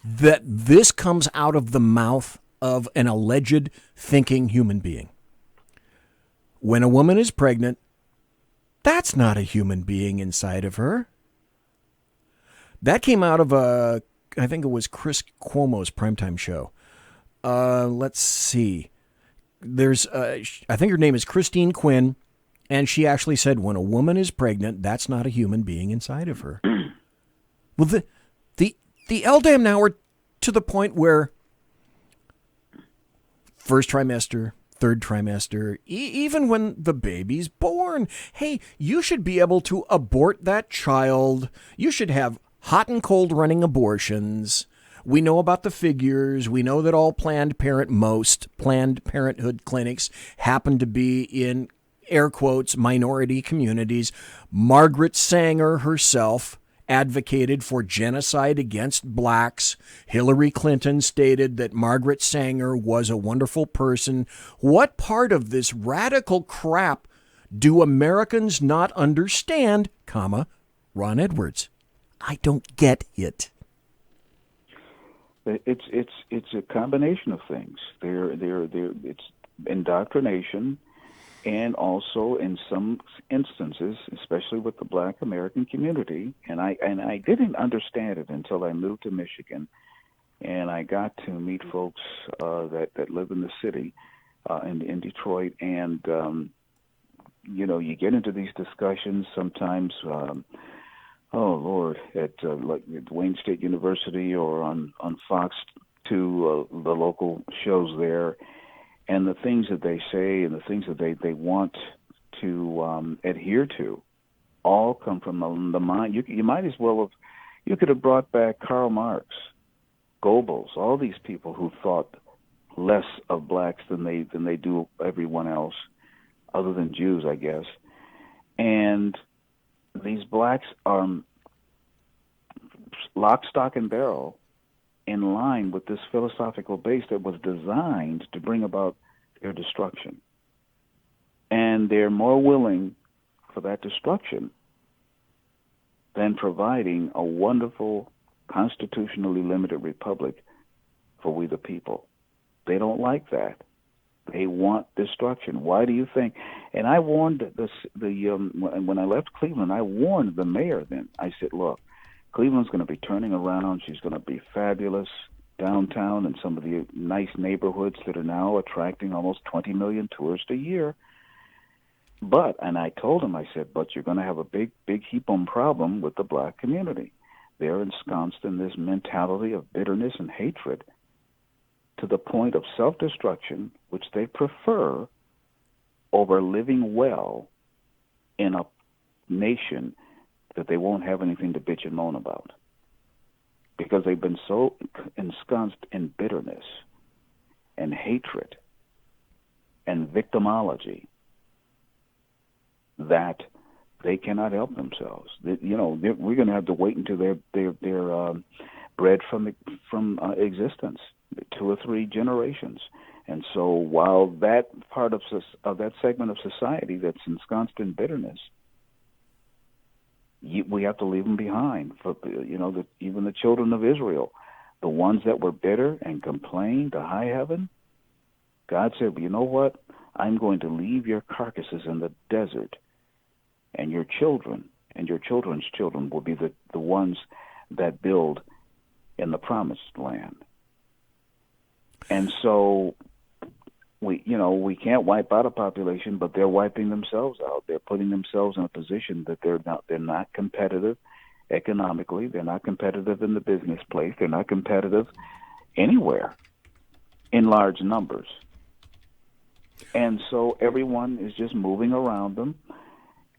that this comes out of the mouth of an alleged thinking human being. When a woman is pregnant, that's not a human being inside of her. That came out of I think it was Chris Cuomo's primetime show. Let's see. There's, I think her name is Christine Quinn, and she actually said, when a woman is pregnant, that's not a human being inside of her. Well, the LDAM now are to the point where first trimester, third trimester, even when the baby's born, hey, you should be able to abort that child. You should have hot and cold running abortions. We know about the figures. We know that all most Planned Parenthood clinics happen to be in, air quotes, minority communities. Margaret Sanger herself advocated for genocide against blacks. Hillary Clinton stated that Margaret Sanger was a wonderful person. What part of this radical crap do Americans not understand, Ron Edwards? I don't get it. It's a combination of things. It's indoctrination, and also in some instances, especially with the Black American community, and I didn't understand it until I moved to Michigan, and I got to meet folks that live in the city, in Detroit, and you get into these discussions sometimes. Oh Lord! At Wayne State University or on Fox 2, the local shows there, and the things that they say and the things that they want to adhere to, all come from the mind. You might as well you could have brought back Karl Marx, Goebbels, all these people who thought less of blacks than they do everyone else, other than Jews, I guess, and these blacks are lock, stock, and barrel in line with this philosophical base that was designed to bring about their destruction. And they're more willing for that destruction than providing a wonderful, constitutionally limited republic for we the people. They don't like that. They want destruction. Why do you think? And I warned when I left Cleveland, I warned the mayor then. I said, look, Cleveland's going to be turning around. She's going to be fabulous downtown and some of the nice neighborhoods that are now attracting almost 20 million tourists a year. And I told him, I said, but you're going to have a big heap-on problem with the black community. They're ensconced in this mentality of bitterness and hatred to the point of self-destruction, which they prefer over living well in a nation that they won't have anything to bitch and moan about, because they've been so ensconced in bitterness and hatred and victimology that they cannot help themselves. We're going to have to wait until they're bred from existence, 2 or 3 generations. And so while that part of that segment of society that's ensconced in bitterness, we have to leave them behind. For even the children of Israel, the ones that were bitter and complained to high heaven, God said, well, you know what? I'm going to leave your carcasses in the desert, and your children and your children's children will be the ones that build in the promised land. And so we can't wipe out a population, but they're wiping themselves out. They're putting themselves in a position that they're not competitive economically. They're not competitive in the business place. They're not competitive anywhere in large numbers. And so everyone is just moving around them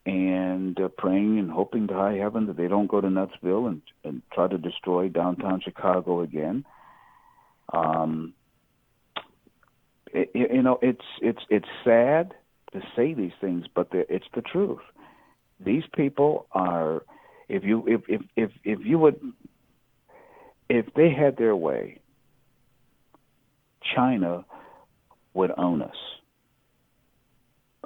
and praying and hoping to high heaven that they don't go to Nutsville and try to destroy downtown Chicago again. It's sad to say these things, but it's the truth. These people are, if they had their way, China would own us.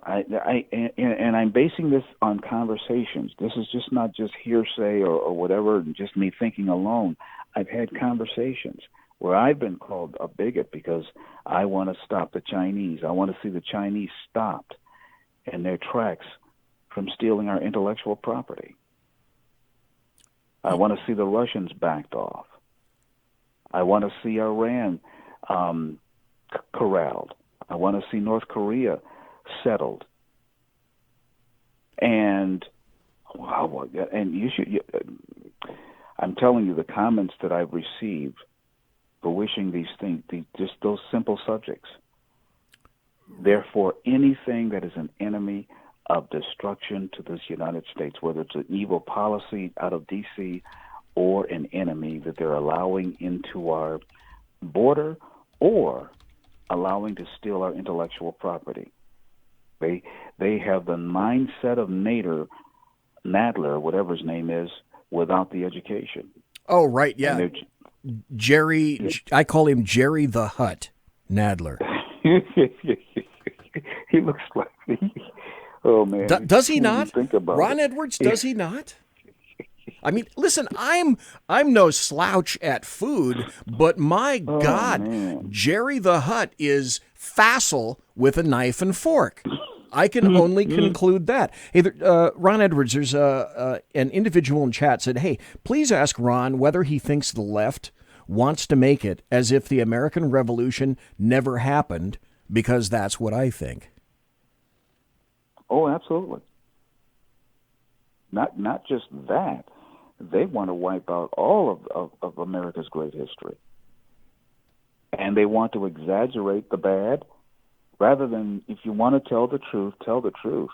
And I'm basing this on conversations. This is just not just hearsay or whatever, and just me thinking alone. I've had conversations where I've been called a bigot because I want to stop the Chinese. I want to see the Chinese stopped in their tracks from stealing our intellectual property. I want to see the Russians backed off. I want to see Iran corralled. I want to see North Korea settled. And I'm telling you, the comments that I've received for wishing these things, just those simple subjects. Therefore, anything that is an enemy of destruction to this United States, whether it's an evil policy out of D.C. or an enemy that they're allowing into our border or allowing to steal our intellectual property. They have the mindset of Nadler, whatever his name is, without the education. Oh, right, yeah. Jerry, I call him Jerry the Hutt Nadler. He looks like me. Oh, man. Does he not? Ron Edwards, does he not? I mean, listen, I'm no slouch at food, but my God, man. Jerry the Hutt is facile with a knife and fork. I can only conclude that. Hey, Ron Edwards, there's an individual in chat said, hey, please ask Ron whether he thinks the left wants to make it as if the American Revolution never happened, because that's what I think. Oh, absolutely. Not just that. They want to wipe out all of America's great history. And they want to exaggerate the bad rather than, if you want to tell the truth, tell the truth.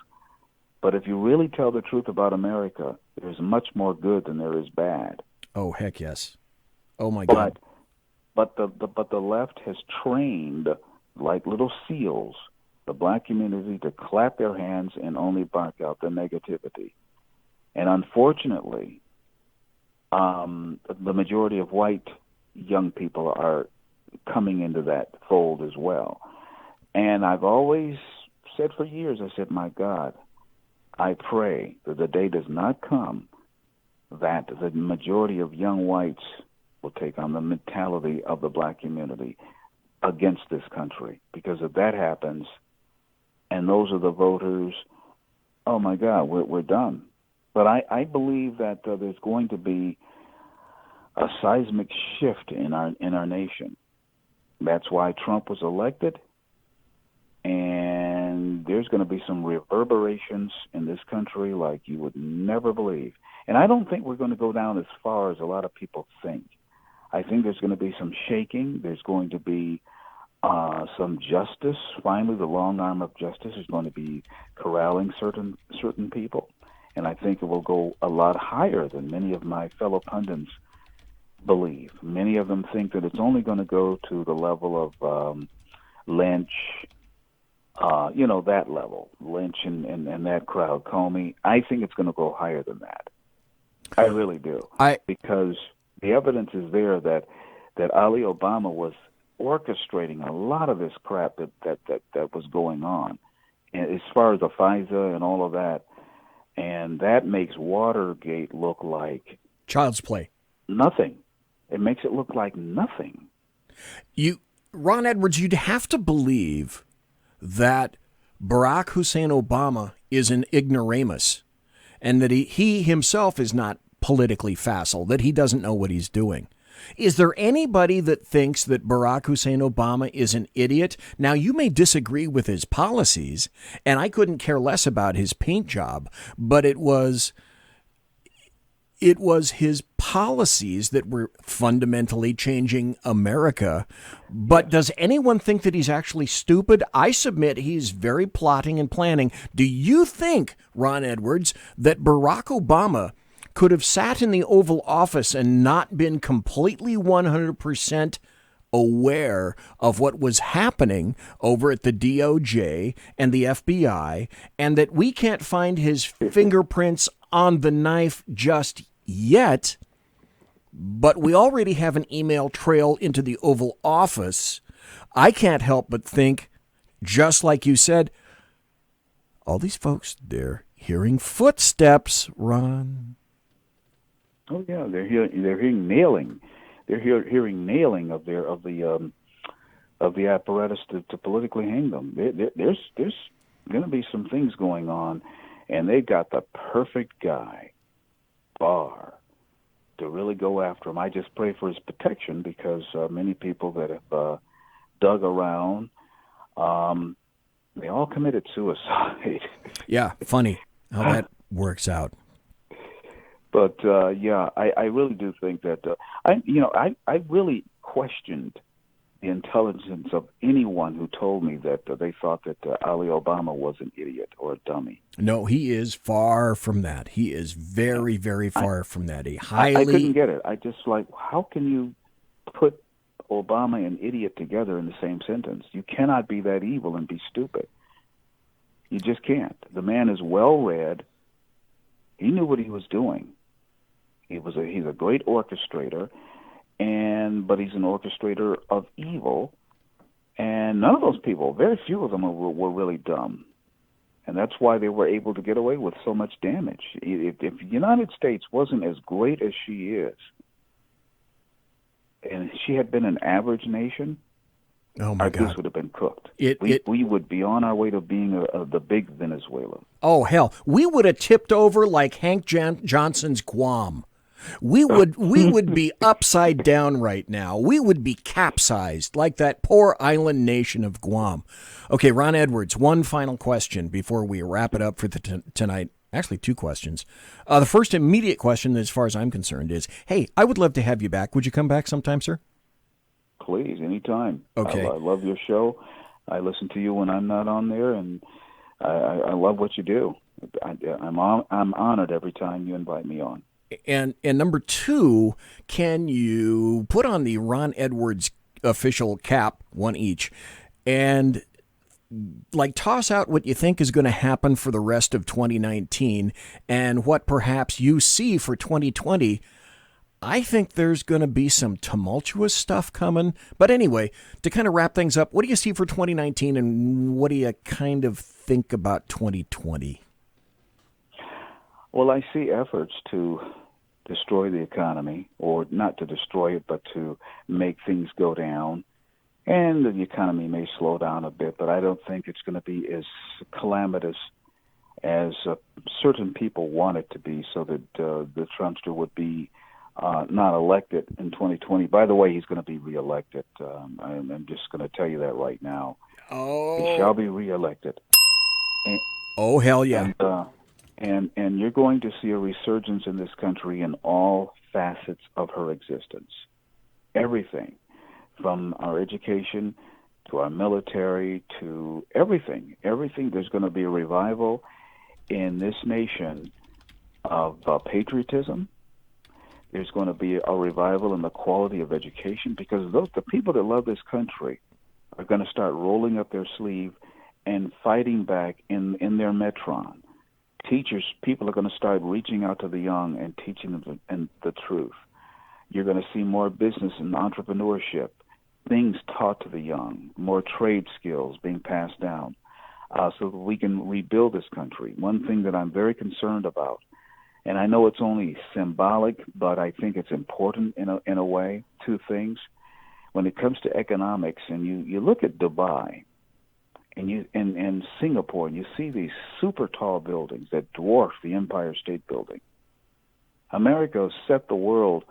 But if you really tell the truth about America, there's much more good than there is bad. Oh, heck yes. Oh, my God. But the left has trained, like little seals, the black community to clap their hands and only bark out the negativity. And unfortunately, the majority of white young people are coming into that fold as well. And I've always said for years, I said, my God, I pray that the day does not come that the majority of young whites will take on the mentality of the black community against this country. Because if that happens, and those are the voters, oh my God, we're done. But I believe that there's going to be a seismic shift in our nation. That's why Trump was elected, and there's going to be some reverberations in this country like you would never believe. And I don't think we're going to go down as far as a lot of people think. I think there's going to be some shaking. There's going to be some justice. Finally, the long arm of justice is going to be corralling certain people. And I think it will go a lot higher than many of my fellow pundits believe. Many of them think that it's only going to go to the level of lynch, that level, Lynch and that crowd, Comey. I think it's going to go higher than that. I really do. Because the evidence is there that Ali Obama was orchestrating a lot of this crap that was going on, and as far as the FISA and all of that, and that makes Watergate look like child's play. Nothing. It makes it look like nothing. Ron Edwards, you'd have to believe that Barack Hussein Obama is an ignoramus, and that he himself is not politically facile, that he doesn't know what he's doing. Is there anybody that thinks that Barack Hussein Obama is an idiot? Now, you may disagree with his policies, and I couldn't care less about his paint job, but it was his policies that were fundamentally changing America. But does anyone think that he's actually stupid? I submit he's very plotting and planning. Do you think, Ron Edwards, that Barack Obama could have sat in the Oval Office and not been completely 100% aware of what was happening over at the DOJ and the FBI, and that we can't find his fingerprints on the knife just yet, but we already have an email trail into the Oval Office? I can't help but think, just like you said, all these folks, they're hearing footsteps, Ron. Oh yeah, they're hearing nailing. They're hearing nailing of the apparatus to politically hang them. There's going to be some things going on, and they got the perfect guy, Barr, to really go after him. I just pray for his protection, because many people that have dug around, they all committed suicide. Yeah, funny how that works out. But I really do think that I really questioned the intelligence of anyone who told me that they thought that Ali Obama was an idiot or a dummy. No, he is far from that. He is very, very far from that. I couldn't get it. I just how can you put Obama and idiot together in the same sentence? You cannot be that evil and be stupid. You just can't. The man is well read. He knew what he was doing. He's a great orchestrator, but he's an orchestrator of evil. And none of those people, very few of them were really dumb. And that's why they were able to get away with so much damage. If the United States wasn't as great as she is, and she had been an average nation, our goose would have been cooked. We would be on our way to being the big Venezuela. Oh, hell. We would have tipped over like Hank Johnson's Guam. We would be upside down right now. We would be capsized like that poor island nation of Guam. Okay, Ron Edwards, one final question before we wrap it up for tonight. Actually, two questions. The first immediate question, as far as I'm concerned, is, hey, I would love to have you back. Would you come back sometime, sir? Please, anytime. Okay. I love your show. I listen to you when I'm not on there, and I love what you do. I'm honored every time you invite me on. And number two, can you put on the Ron Edwards official cap, one each, and toss out what you think is going to happen for the rest of 2019 and what perhaps you see for 2020? I think there's going to be some tumultuous stuff coming. But anyway, to kind of wrap things up, what do you see for 2019 and what do you kind of think about 2020? Well, I see efforts to destroy the economy, or not to destroy it, but to make things go down. And the economy may slow down a bit, but I don't think it's going to be as calamitous as certain people want it to be, so that the Trumpster would be not elected in 2020. By the way, he's going to be reelected. I'm just going to tell you that right now. Oh. He shall be reelected. Oh, hell yeah. And you're going to see a resurgence in this country in all facets of her existence. Everything, from our education to our military to everything. There's going to be a revival in this nation of patriotism. There's going to be a revival in the quality of education, because the people that love this country are going to start rolling up their sleeve and fighting back in their metron. Teachers, people are going to start reaching out to the young and teaching them the truth. You're going to see more business and entrepreneurship, things taught to the young, more trade skills being passed down, so that we can rebuild this country. One thing that I'm very concerned about, and I know it's only symbolic, but I think it's important in a way, two things. When it comes to economics, and you look at Dubai and Singapore, and you see these super tall buildings that dwarf the Empire State Building. America set the world,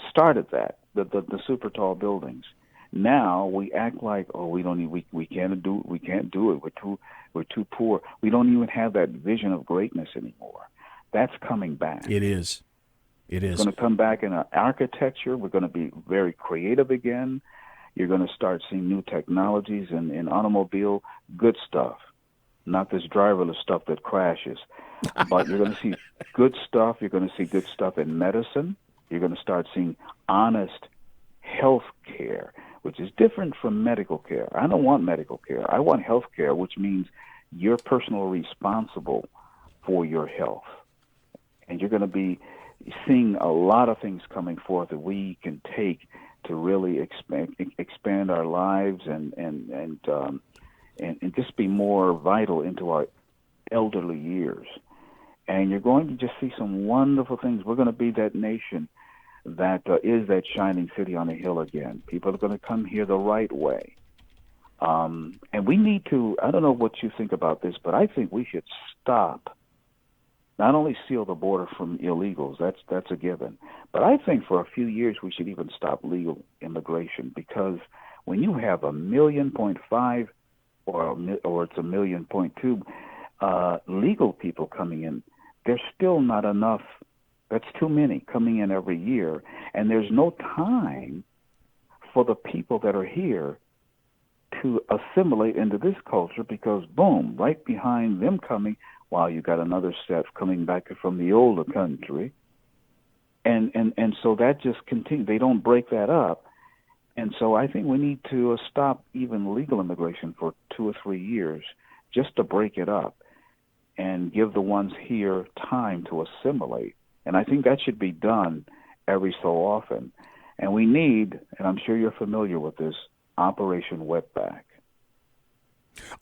started that, the super tall buildings. Now we act like, oh, we can't do it. We're too poor. We don't even have that vision of greatness anymore. That's coming back. It is. It's going to come back in our architecture. We're going to be very creative again. You're going to start seeing new technologies in automobile, good stuff, not this driverless stuff that crashes. But you're going to see good stuff. You're going to see good stuff in medicine. You're going to start seeing honest health care, which is different from medical care. I don't want medical care. I want health care, which means you're personally responsible for your health. And you're going to be seeing a lot of things coming forth that we can take to really expand our lives and just be more vital into our elderly years. And you're going to just see some wonderful things. We're going to be that nation that is that shining city on a hill again. People are going to come here the right way. And we need to, I don't know what you think about this, but I think we should stop, not only seal the border from illegals, that's a given, but I think for a few years we should even stop legal immigration, because when you have 1.5 million or it's 1.2 million legal people coming in, there's still not enough. That's too many coming in every year, and there's no time for the people that are here to assimilate into this culture, because boom, right behind them coming, wow, you got another set coming back from the older country, and so that just continues. They don't break that up, and so I think we need to stop even legal immigration for 2 or 3 years just to break it up and give the ones here time to assimilate. And I think that should be done every so often. And we need, and I'm sure you're familiar with this, Operation Wetback.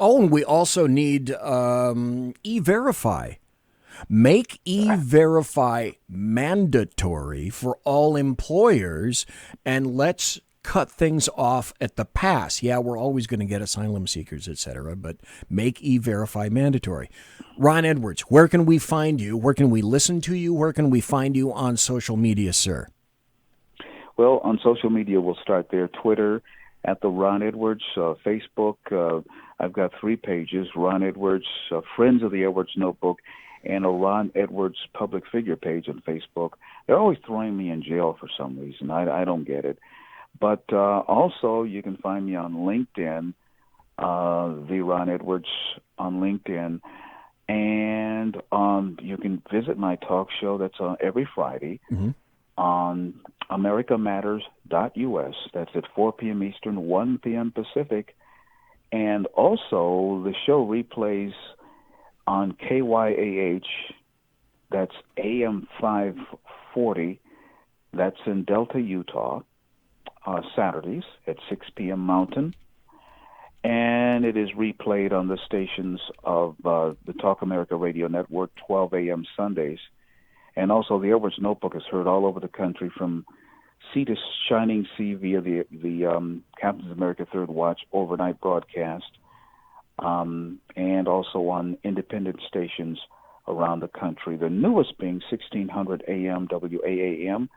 Oh, and we also need E-Verify. Make E-Verify mandatory for all employers, and let's cut things off at the pass. Yeah, we're always going to get asylum seekers, etc., but make E-Verify mandatory. Ron Edwards, where can we find you? Where can we listen to you? Where can we find you on social media, sir? Well, on social media, we'll start there. Twitter, at the Ron Edwards, Facebook. I've got 3 pages, Ron Edwards, Friends of the Edwards Notebook, and a Ron Edwards public figure page on Facebook. They're always throwing me in jail for some reason. I don't get it. But also, you can find me on LinkedIn, the Ron Edwards on LinkedIn. And you can visit my talk show that's on every Friday on americamatters.us. That's at 4 p.m. Eastern, 1 p.m. Pacific. And also, the show replays on KYAH, that's AM 540, that's in Delta, Utah, Saturdays at 6 p.m. Mountain. And it is replayed on the stations of the Talk America Radio Network, 12 a.m. Sundays. And also, the Edwards Notebook is heard all over the country from sea to shining sea via the Captain's America Third Watch overnight broadcast, and also on independent stations around the country. The newest being 1600 AM WAAM,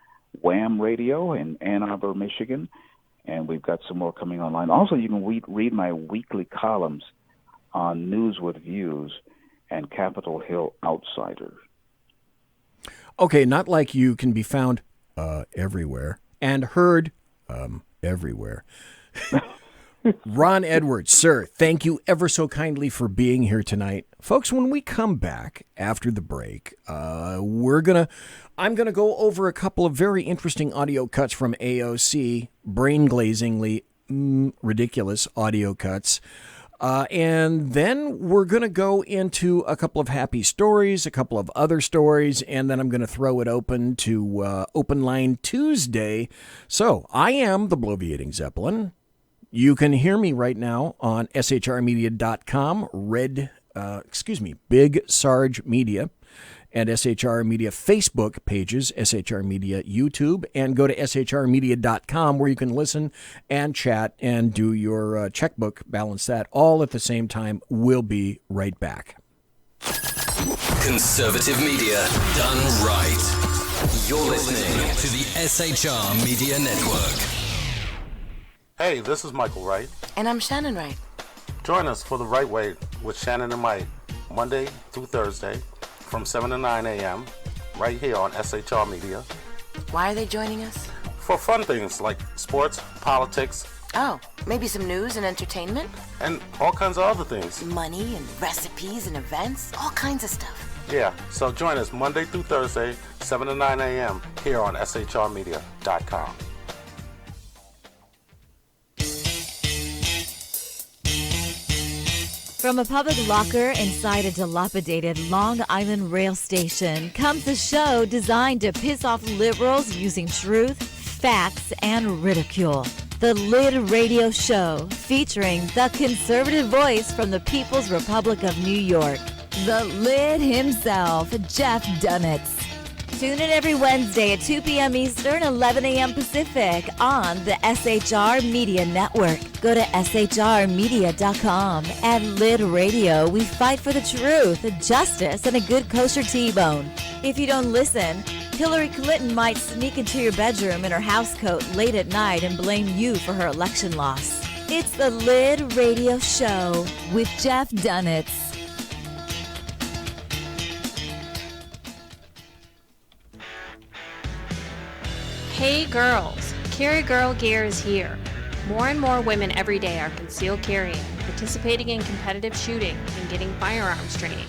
Wham Radio in Ann Arbor, Michigan. And we've got some more coming online. Also, you can read my weekly columns on News with Views and Capitol Hill Outsider. Okay, not like you can be found everywhere and heard everywhere. Ron Edwards, sir, thank you ever so kindly for being here tonight. Folks, when we come back after the break, I'm gonna go over a couple of very interesting audio cuts from AOC, brain-glazingly ridiculous audio cuts. And then we're going to go into a couple of happy stories, a couple of other stories, and then I'm going to throw it open to Open Line Tuesday. So I am the Bloviating Zeppelin. You can hear me right now on shrmedia.com, Big Sarge Media, and SHR Media Facebook pages, SHR Media YouTube, and go to shrmedia.com where you can listen and chat and do your checkbook, balance that all at the same time. We'll be right back. Conservative media done right. You're listening to the SHR Media Network. Hey, this is Michael Wright. And I'm Shannon Wright. Join us for The Right Way with Shannon and Mike, Monday through Thursday, from 7 to 9 a.m., right here on SHR Media. Why are they joining us? For fun things like sports, politics. Oh, maybe some news and entertainment? And all kinds of other things. Money and recipes and events, all kinds of stuff. Yeah, so join us Monday through Thursday, 7 to 9 a.m., here on shrmedia.com. From a public locker inside a dilapidated Long Island rail station comes a show designed to piss off liberals using truth, facts, and ridicule. The Lid Radio Show, featuring the conservative voice from the People's Republic of New York, the Lid himself, Jeff Dunitz. Tune in every Wednesday at 2 p.m. Eastern, 11 a.m. Pacific on the SHR Media Network. Go to shrmedia.com. At Lid Radio, we fight for the truth, justice, and a good kosher T-bone. If you don't listen, Hillary Clinton might sneak into your bedroom in her housecoat late at night and blame you for her election loss. It's the Lid Radio Show with Jeff Dunitz. Hey girls, Carry Girl Gear is here. More and more women every day are concealed carrying, participating in competitive shooting, and getting firearms training.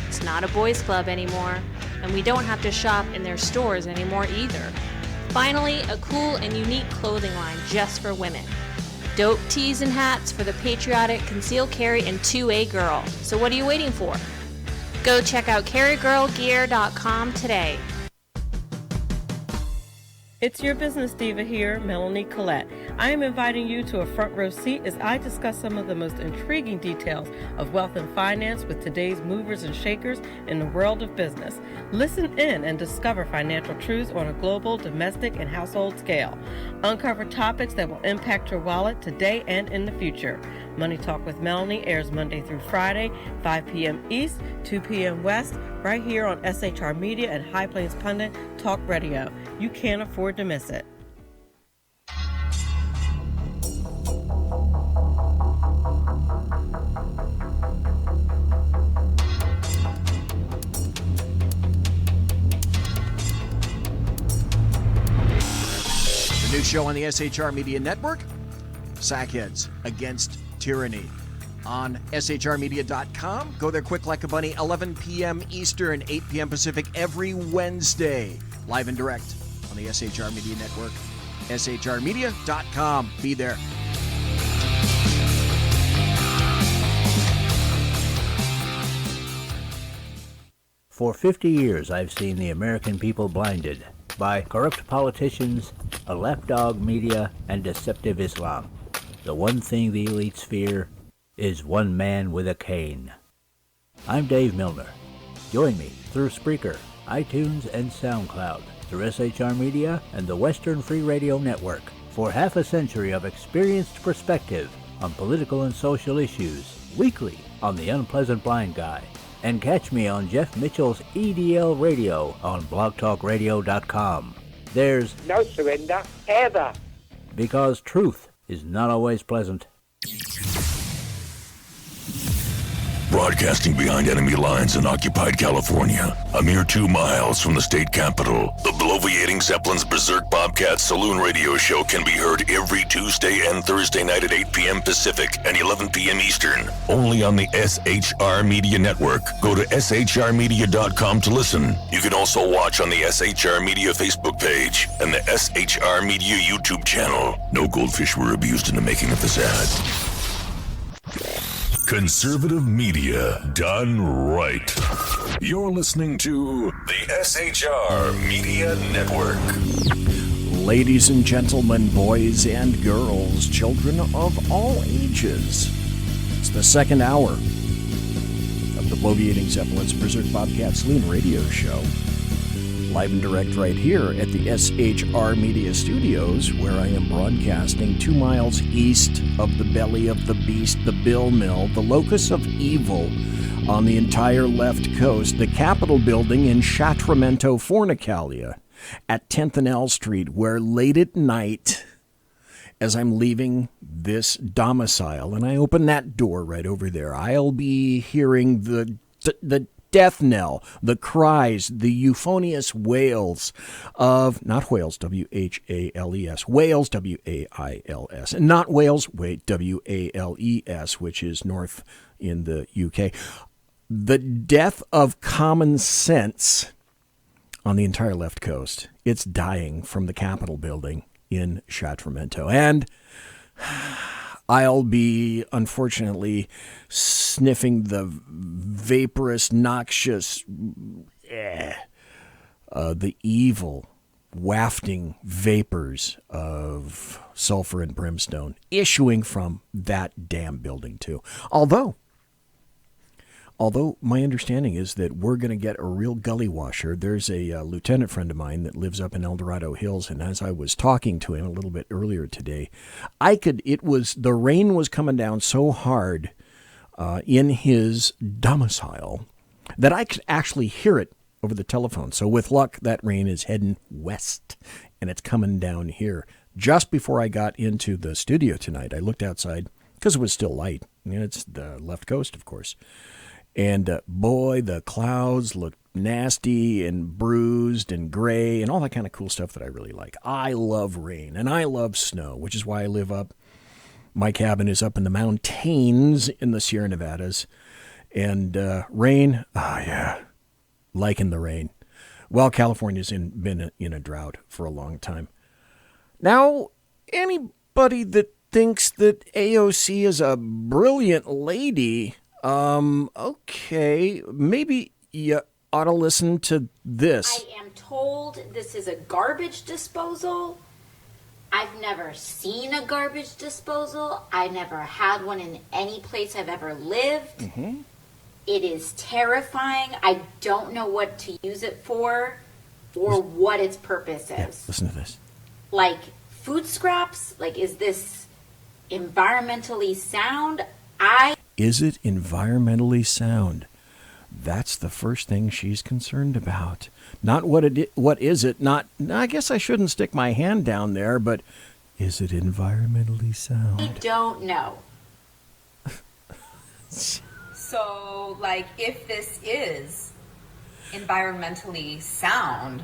It's not a boys' club anymore, and we don't have to shop in their stores anymore either. Finally, a cool and unique clothing line just for women. Dope tees and hats for the patriotic concealed carry and 2A girl. So what are you waiting for? Go check out carrygirlgear.com today. It's your business diva here, Melanie Collette. I am inviting you to a front row seat as I discuss some of the most intriguing details of wealth and finance with today's movers and shakers in the world of business. Listen in and discover financial truths on a global, domestic, and household scale. Uncover topics that will impact your wallet today and in the future. Money Talk with Melanie airs Monday through Friday, 5 p.m. East, 2 p.m. West, right here on SHR Media and High Plains Pundit Talk Radio. You can't afford to miss it. The new show on the SHR Media Network, Sackheads Against Tyranny. On shrmedia.com. Go there quick like a bunny, 11 p.m. Eastern, 8 p.m. Pacific every Wednesday. Live and direct on the SHR Media Network. shrmedia.com. Be there. For 50 years, I've seen the American people blinded by corrupt politicians, a lapdog media, and deceptive Islam. The one thing the elites fear is one man with a cane. I'm Dave Milner. Join me through Spreaker, iTunes, and SoundCloud, through SHR Media and the Western Free Radio Network, for half a century of experienced perspective on political and social issues, weekly on The Unpleasant Blind Guy. And catch me on Jeff Mitchell's EDL Radio on blogtalkradio.com. There's no surrender, ever. Because truth is not always pleasant. Broadcasting behind enemy lines in occupied California, a mere 2 miles from the state capitol, the bloviating Zeppelin's Berserk Bobcat Saloon radio show can be heard every Tuesday and Thursday night at 8 p.m. Pacific and 11 p.m. Eastern, only on the SHR Media Network. Go to shrmedia.com to listen. You can also watch on the SHR Media Facebook page and the SHR Media YouTube channel. No goldfish were abused in the making of this ad. Conservative media done right. You're listening to the SHR Media Network. Ladies and gentlemen, boys and girls, children of all ages, it's the second hour of the Bloviating Zeppelins Berserk Bobcat Saloon radio show. Live and direct right here at the SHR Media Studios, where I am broadcasting 2 miles east of the belly of the beast, the Bill Mill, the locus of evil on the entire left coast, the Capitol building in Sacramento, Fornicalia, at 10th and L Street, where late at night, as I'm leaving this domicile, and I open that door right over there, I'll be hearing the death knell, the cries, the euphonious wails of, not whales, W-H-A-L-E-S, whales, W-A-I-L-S, and not Wales, wait, W-A-L-E-S, which is north in the UK. The death of common sense on the entire left coast. It's dying from the Capitol building in Sacramento. And I'll be, unfortunately, sniffing the vaporous, noxious, the evil, wafting vapors of sulfur and brimstone issuing from that damn building, too. Although my understanding is that we're going to get a real gully washer. There's a lieutenant friend of mine that lives up in El Dorado Hills, and as I was talking to him a little bit earlier today, the rain was coming down so hard in his domicile that I could actually hear it over the telephone. So with luck, that rain is heading west, and it's coming down here. Just before I got into the studio tonight, I looked outside because it was still light. It's the left coast, of course. And boy, the clouds look nasty and bruised and gray and all that kind of cool stuff that I really like. I love rain and I love snow, which is why I live up. My cabin is up in the mountains in the Sierra Nevadas. And rain, liking the rain. Well, California's been in a drought for a long time. Now, anybody that thinks that AOC is a brilliant lady, okay, maybe you ought to listen to this. I am told this is a garbage disposal. I've never seen a garbage disposal. I never had one in any place I've ever lived. Mm-hmm. It is terrifying. I don't know what to use it for or what its purpose is. Yeah, listen to this. Like food scraps? Like, is this environmentally sound? Is it environmentally sound? That's the first thing she's concerned about. Not what is it? Not, I guess I shouldn't stick my hand down there, but is it environmentally sound? I don't know. So, like, if this is environmentally sound,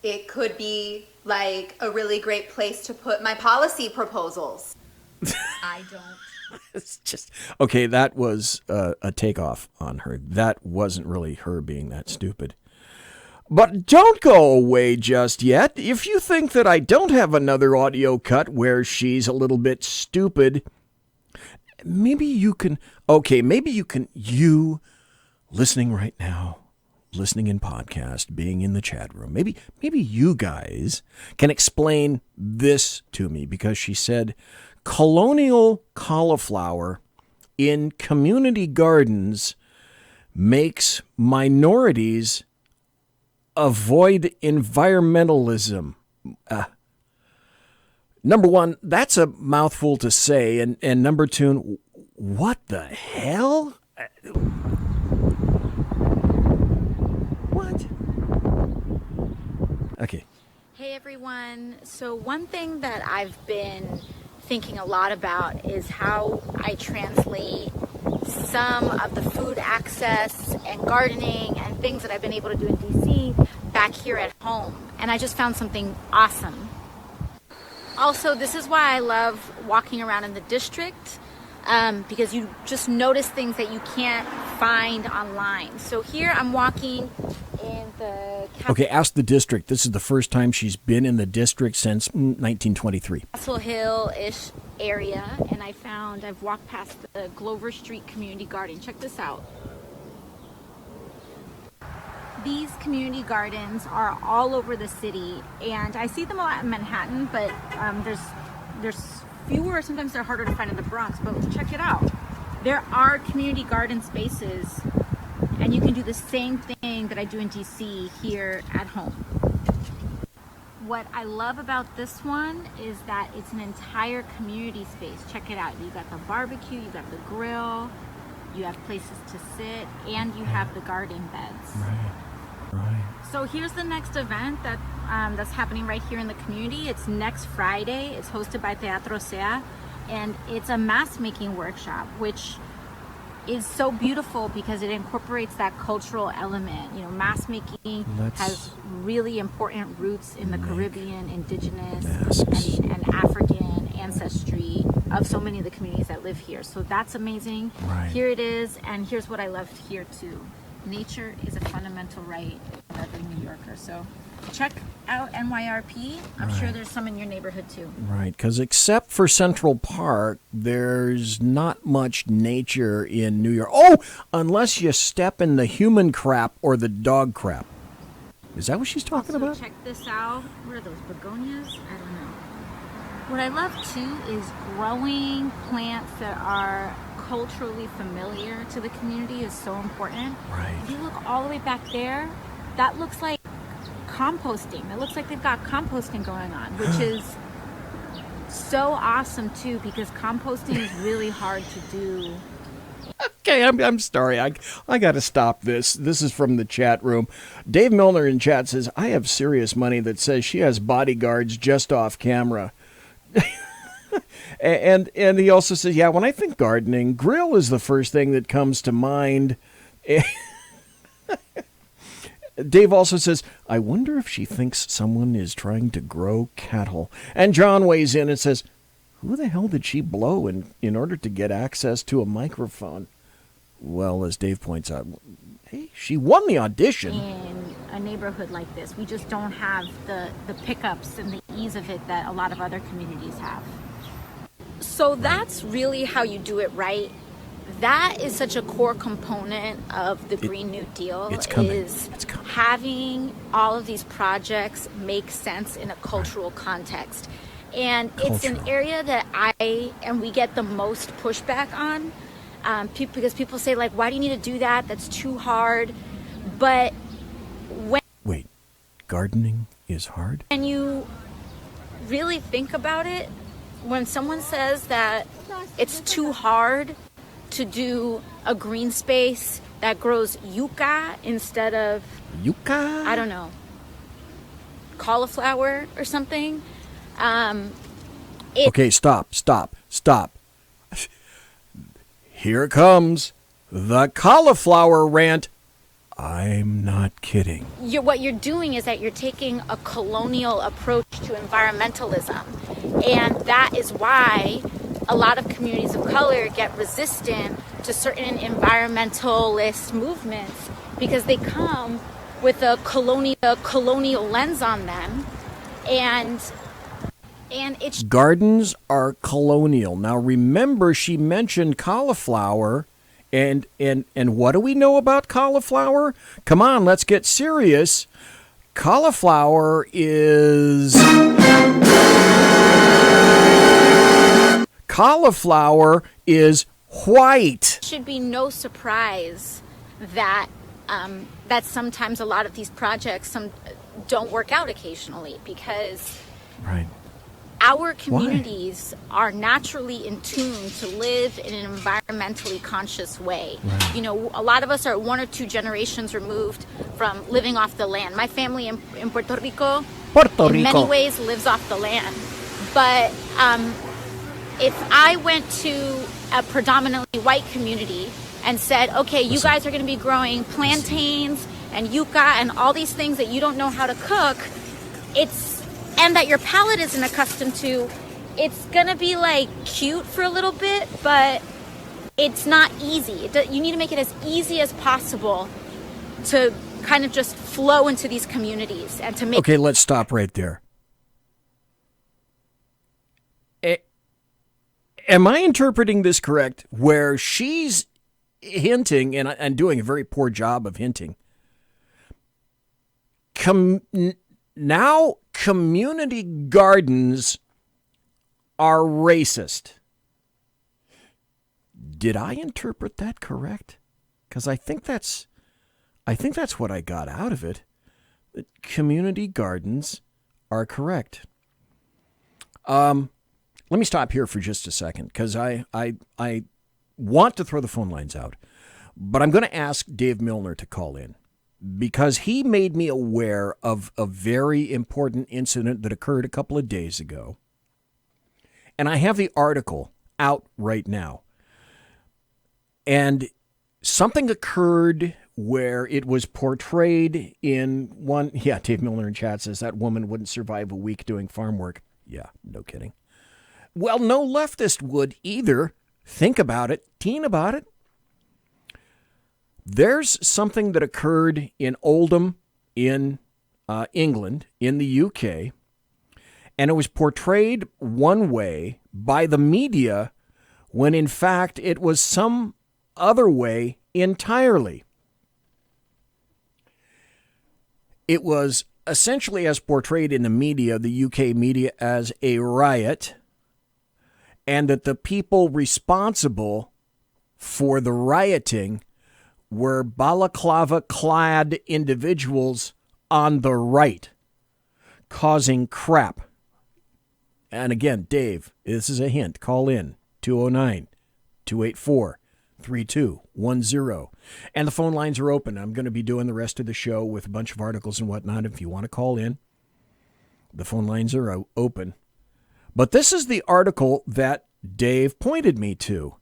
it could be, like, a really great place to put my policy proposals. I don't. It's just, okay, that was a takeoff on her. That wasn't really her being that stupid. But don't go away just yet. If you think that I don't have another audio cut where she's a little bit stupid, maybe you listening right now, listening in podcast, being in the chat room, maybe you guys can explain this to me, because she said colonial cauliflower in community gardens makes minorities avoid environmentalism. Number one, that's a mouthful to say. And number two, what the hell? What? Okay. Hey everyone. So one thing that I've been thinking a lot about is how I translate some of the food access and gardening and things that I've been able to do in DC back here at home. And I just found something awesome. Also, this is why I love walking around in the district, because you just notice things that you can't find online. So here I'm walking in the Okay, ask the district. This is the first time she's been in the district since 1923. Castle Hill-ish area, and I've walked past the Glover Street Community Garden. Check this out. These community gardens are all over the city, and I see them a lot in Manhattan, but there's fewer. Sometimes they're harder to find in the Bronx, but check it out. There are community garden spaces, and you can do the same thing that I do in DC here at home. What I love about this one is that it's an entire community space. Check it out. You got the barbecue, you got the grill, you have places to sit, and you have the garden beds. Right. So here's the next event that's happening right here in the community. It's next Friday. It's hosted by Teatro Sea, and it's a mask making workshop, which is so beautiful because it incorporates that cultural element. You know, mask making has really important roots in the Caribbean, indigenous, and African ancestry of so many of the communities that live here. So that's amazing. Right. Here it is, and here's what I loved here too. Nature is a fundamental right of every New Yorker. So check out NYRP. I'm sure there's some in your neighborhood too. Right, because except for Central Park, there's not much nature in New York. Oh, unless you step in the human crap or the dog crap. Is that what she's talking about? Check this out. What are those, begonias? I don't know. What I love too is growing plants that are culturally familiar to the community is so important. Right. If you look all the way back there, that looks like composting. It looks like they've got composting going on, which is so awesome too, because composting is really hard to do. Okay, I'm sorry. I got to stop this. This is from the chat room. Dave Milner in chat says, I have serious money that says she has bodyguards just off camera. and he also says, yeah, when I think gardening, grill is the first thing that comes to mind. Dave also says, I wonder if she thinks someone is trying to grow cattle. And John weighs in and says, who the hell did she blow in order to get access to a microphone? Well, as Dave points out, hey, she won the audition. In a neighborhood like this, we just don't have the pickups and the ease of it that a lot of other communities have. So that's really how you do it right. That is such a core component of the Green New Deal, is having all of these projects make sense in a cultural context. And it's an area that we get the most pushback on, because people say, like, why do you need to do that? That's too hard. But Wait, gardening is hard? when you really think about it, when someone says that it's too hard to do a green space that grows yucca instead of I don't know, cauliflower or something. Okay, stop. Here comes the cauliflower rant. I'm not kidding. What you're doing is that you're taking a colonial approach to environmentalism, and that is why a lot of communities of color get resistant to certain environmentalist movements, because they come with a colonial lens on them, and it's Gardens are colonial. Now remember, she mentioned cauliflower, and what do we know about cauliflower? Come on, let's get serious. Cauliflower is white. It should be no surprise that that sometimes a lot of these projects don't work out occasionally, because our communities are naturally in tune to live in an environmentally conscious way. You know, a lot of us are 1 or 2 generations removed from living off the land. My family in Puerto Rico in many ways lives off the land. But if I went to a predominantly white community and said, okay, you guys are going to be growing plantains and yucca and all these things that you don't know how to cook, and that your palate isn't accustomed to, it's going to be like cute for a little bit, but it's not easy. You need to make it as easy as possible to kind of just flow into these communities and to make... Okay, let's stop right there. Am I interpreting this correct, where she's hinting, and doing a very poor job of hinting, now community gardens are racist? Did I interpret that correct? Because I think that's what I got out of it. That community gardens are correct. Let me stop here for just a second, because I want to throw the phone lines out, but I'm going to ask Dave Milner to call in, because he made me aware of a very important incident that occurred a couple of days ago. And I have the article out right now. And something occurred where it was portrayed in one... Yeah, Dave Milner in chat says that woman wouldn't survive a week doing farm work. Yeah, no kidding. Well, no leftist would either. Think about it. Teen about it. There's something that occurred in Oldham in England, in the UK, and it was portrayed one way by the media when in fact it was some other way entirely. It was essentially, as portrayed in the media, the UK media, as a riot, and that the people responsible for the rioting were balaclava-clad individuals on the right, causing crap. And again, Dave, this is a hint. Call in, 209-284-3210. And the phone lines are open. I'm going to be doing the rest of the show with a bunch of articles and whatnot. If you want to call in, the phone lines are open. But this is the article that Dave pointed me to.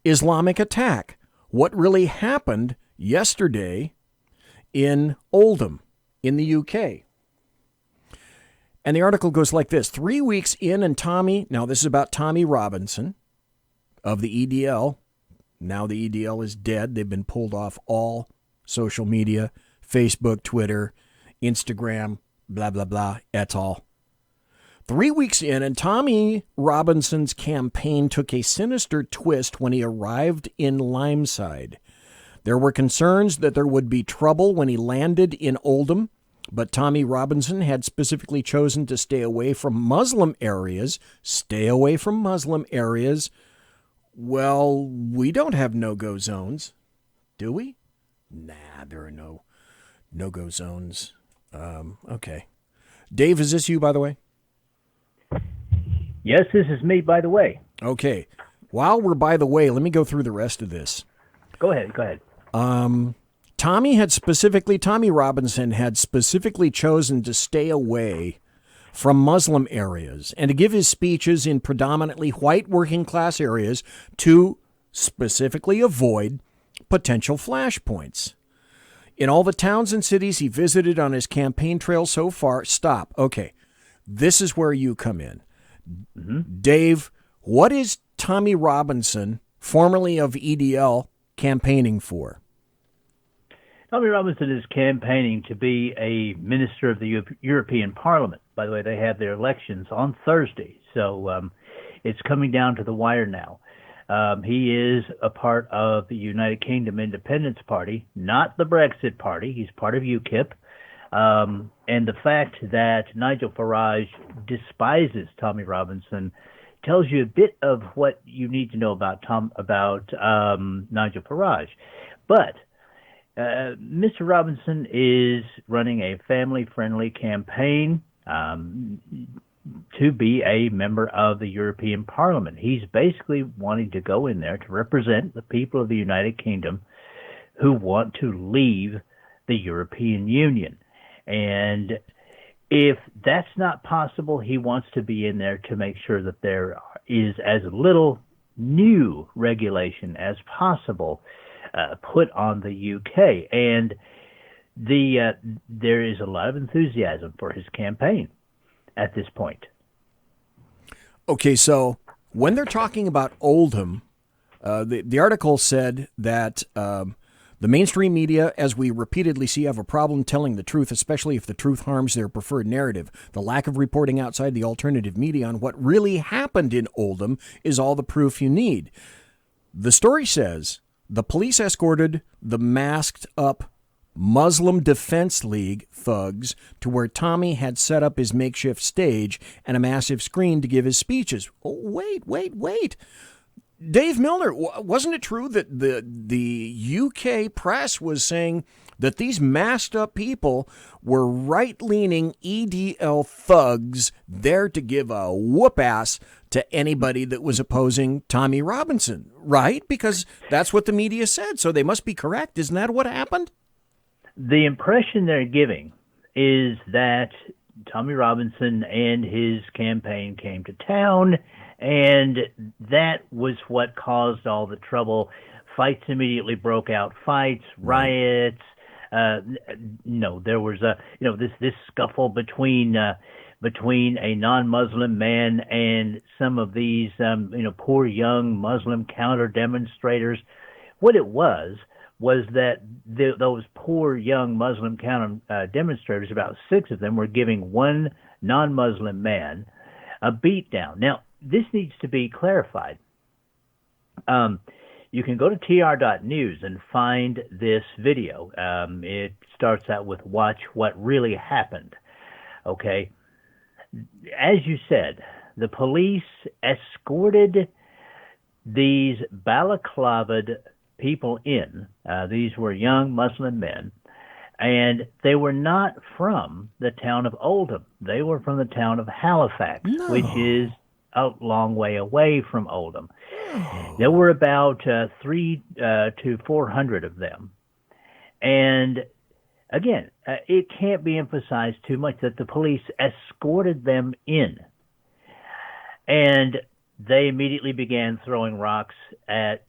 Islamic attack. What really happened yesterday in Oldham in the UK. And the article goes like this. 3 weeks in, and now this is about Tommy Robinson of the EDL. Now the EDL is dead. They've been pulled off all social media, Facebook, Twitter, Instagram, blah, blah, blah. That's all. 3 weeks in, and Tommy Robinson's campaign took a sinister twist when he arrived in Limeside. There were concerns that there would be trouble when he landed in Oldham, but Tommy Robinson had specifically chosen to stay away from Muslim areas. Stay away from Muslim areas. Well, we don't have no-go zones, do we? Nah, there are no no-go zones. Okay. Dave, is this you, by the way? Yes, this is me, by the way. Okay. While we're by the way, let me go through the rest of this. Go ahead. Tommy Robinson had specifically chosen to stay away from Muslim areas and to give his speeches in predominantly white working class areas to specifically avoid potential flashpoints. In all the towns and cities he visited on his campaign trail so far, stop. Okay, this is where you come in. Mm-hmm. Dave, what is Tommy Robinson, formerly of EDL, campaigning for? Tommy Robinson is campaigning to be a minister of the European Parliament. By the way, they have their elections on Thursday, so it's coming down to the wire now. He is a part of the United Kingdom Independence Party, not the Brexit Party. He's part of UKIP. And the fact that Nigel Farage despises Tommy Robinson tells you a bit of what you need to know about Nigel Farage. But Mr. Robinson is running a family-friendly campaign to be a member of the European Parliament. He's basically wanting to go in there to represent the people of the United Kingdom who want to leave the European Union. And if that's not possible, he wants to be in there to make sure that there is as little new regulation as possible put on the UK. And there is a lot of enthusiasm for his campaign at this point. Okay, so when they're talking about Oldham, The article said that the mainstream media, as we repeatedly see, have a problem telling the truth, especially if the truth harms their preferred narrative. The lack of reporting outside the alternative media on what really happened in Oldham is all the proof you need. The story says the police escorted the masked up Muslim Defense League thugs to where Tommy had set up his makeshift stage and a massive screen to give his speeches. Oh, wait. Dave Milner, wasn't it true that the UK press was saying that these masked up people were right-leaning EDL thugs there to give a whoop-ass to anybody that was opposing Tommy Robinson, right? Because that's what the media said, so they must be correct. Isn't that what happened? The impression they're giving is that Tommy Robinson and his campaign came to town, and that was what caused all the trouble. Fights immediately broke out. Fights, riots. There was this scuffle between a non-Muslim man and some of these poor young Muslim counter demonstrators. What it was that those poor young Muslim counter demonstrators, about 6 of them, were giving one non-Muslim man a beatdown. Now, this needs to be clarified. You can go to tr.news and find this video. It starts out with "Watch what really happened." Okay. As you said, the police escorted these balaclavaed people in. These were young Muslim men, and they were not from the town of Oldham. They were from the town of Halifax, which is a long way away from Oldham. There were about 300 to 400 of them. And again, it can't be emphasized too much that the police escorted them in. And they immediately began throwing rocks at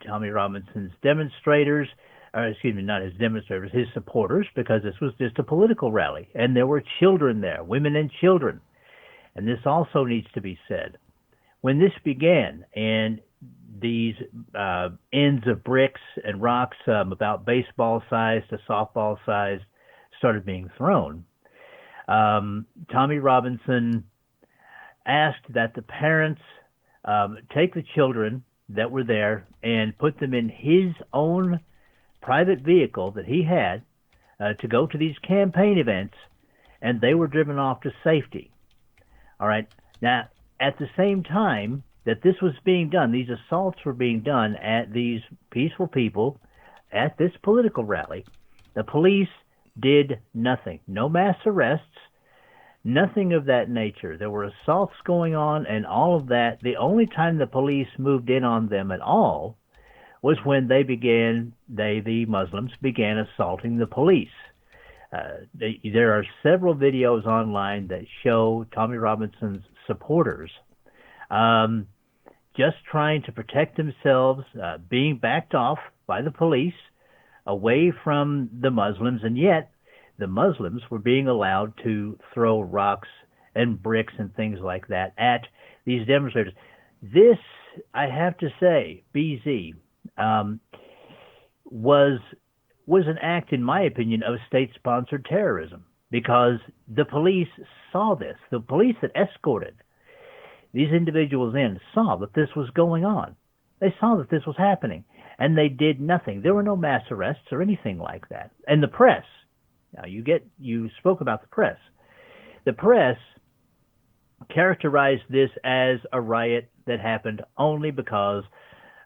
Tommy Robinson's demonstrators, not his demonstrators, his supporters, because this was just a political rally. And there were children there, women and children. And this also needs to be said. When this began, and these ends of bricks and rocks about baseball size to softball size started being thrown, Tommy Robinson asked that the parents take the children that were there and put them in his own private vehicle that he had to go to these campaign events, and they were driven off to safety. All right. Now, at the same time that this was being done, these assaults were being done at these peaceful people at this political rally, the police did nothing. No mass arrests, nothing of that nature. There were assaults going on and all of that. The only time the police moved in on them at all was when the Muslims began assaulting the police. There are several videos online that show Tommy Robinson's supporters just trying to protect themselves, being backed off by the police away from the Muslims, and yet the Muslims were being allowed to throw rocks and bricks and things like that at these demonstrators. This, I have to say, BZ, was an act, in my opinion, of state-sponsored terrorism, because the police saw this. The police that escorted these individuals in saw that this was going on. They saw that this was happening, and they did nothing. There were no mass arrests or anything like that. And the press, now you spoke about the press. The press characterized this as a riot that happened only because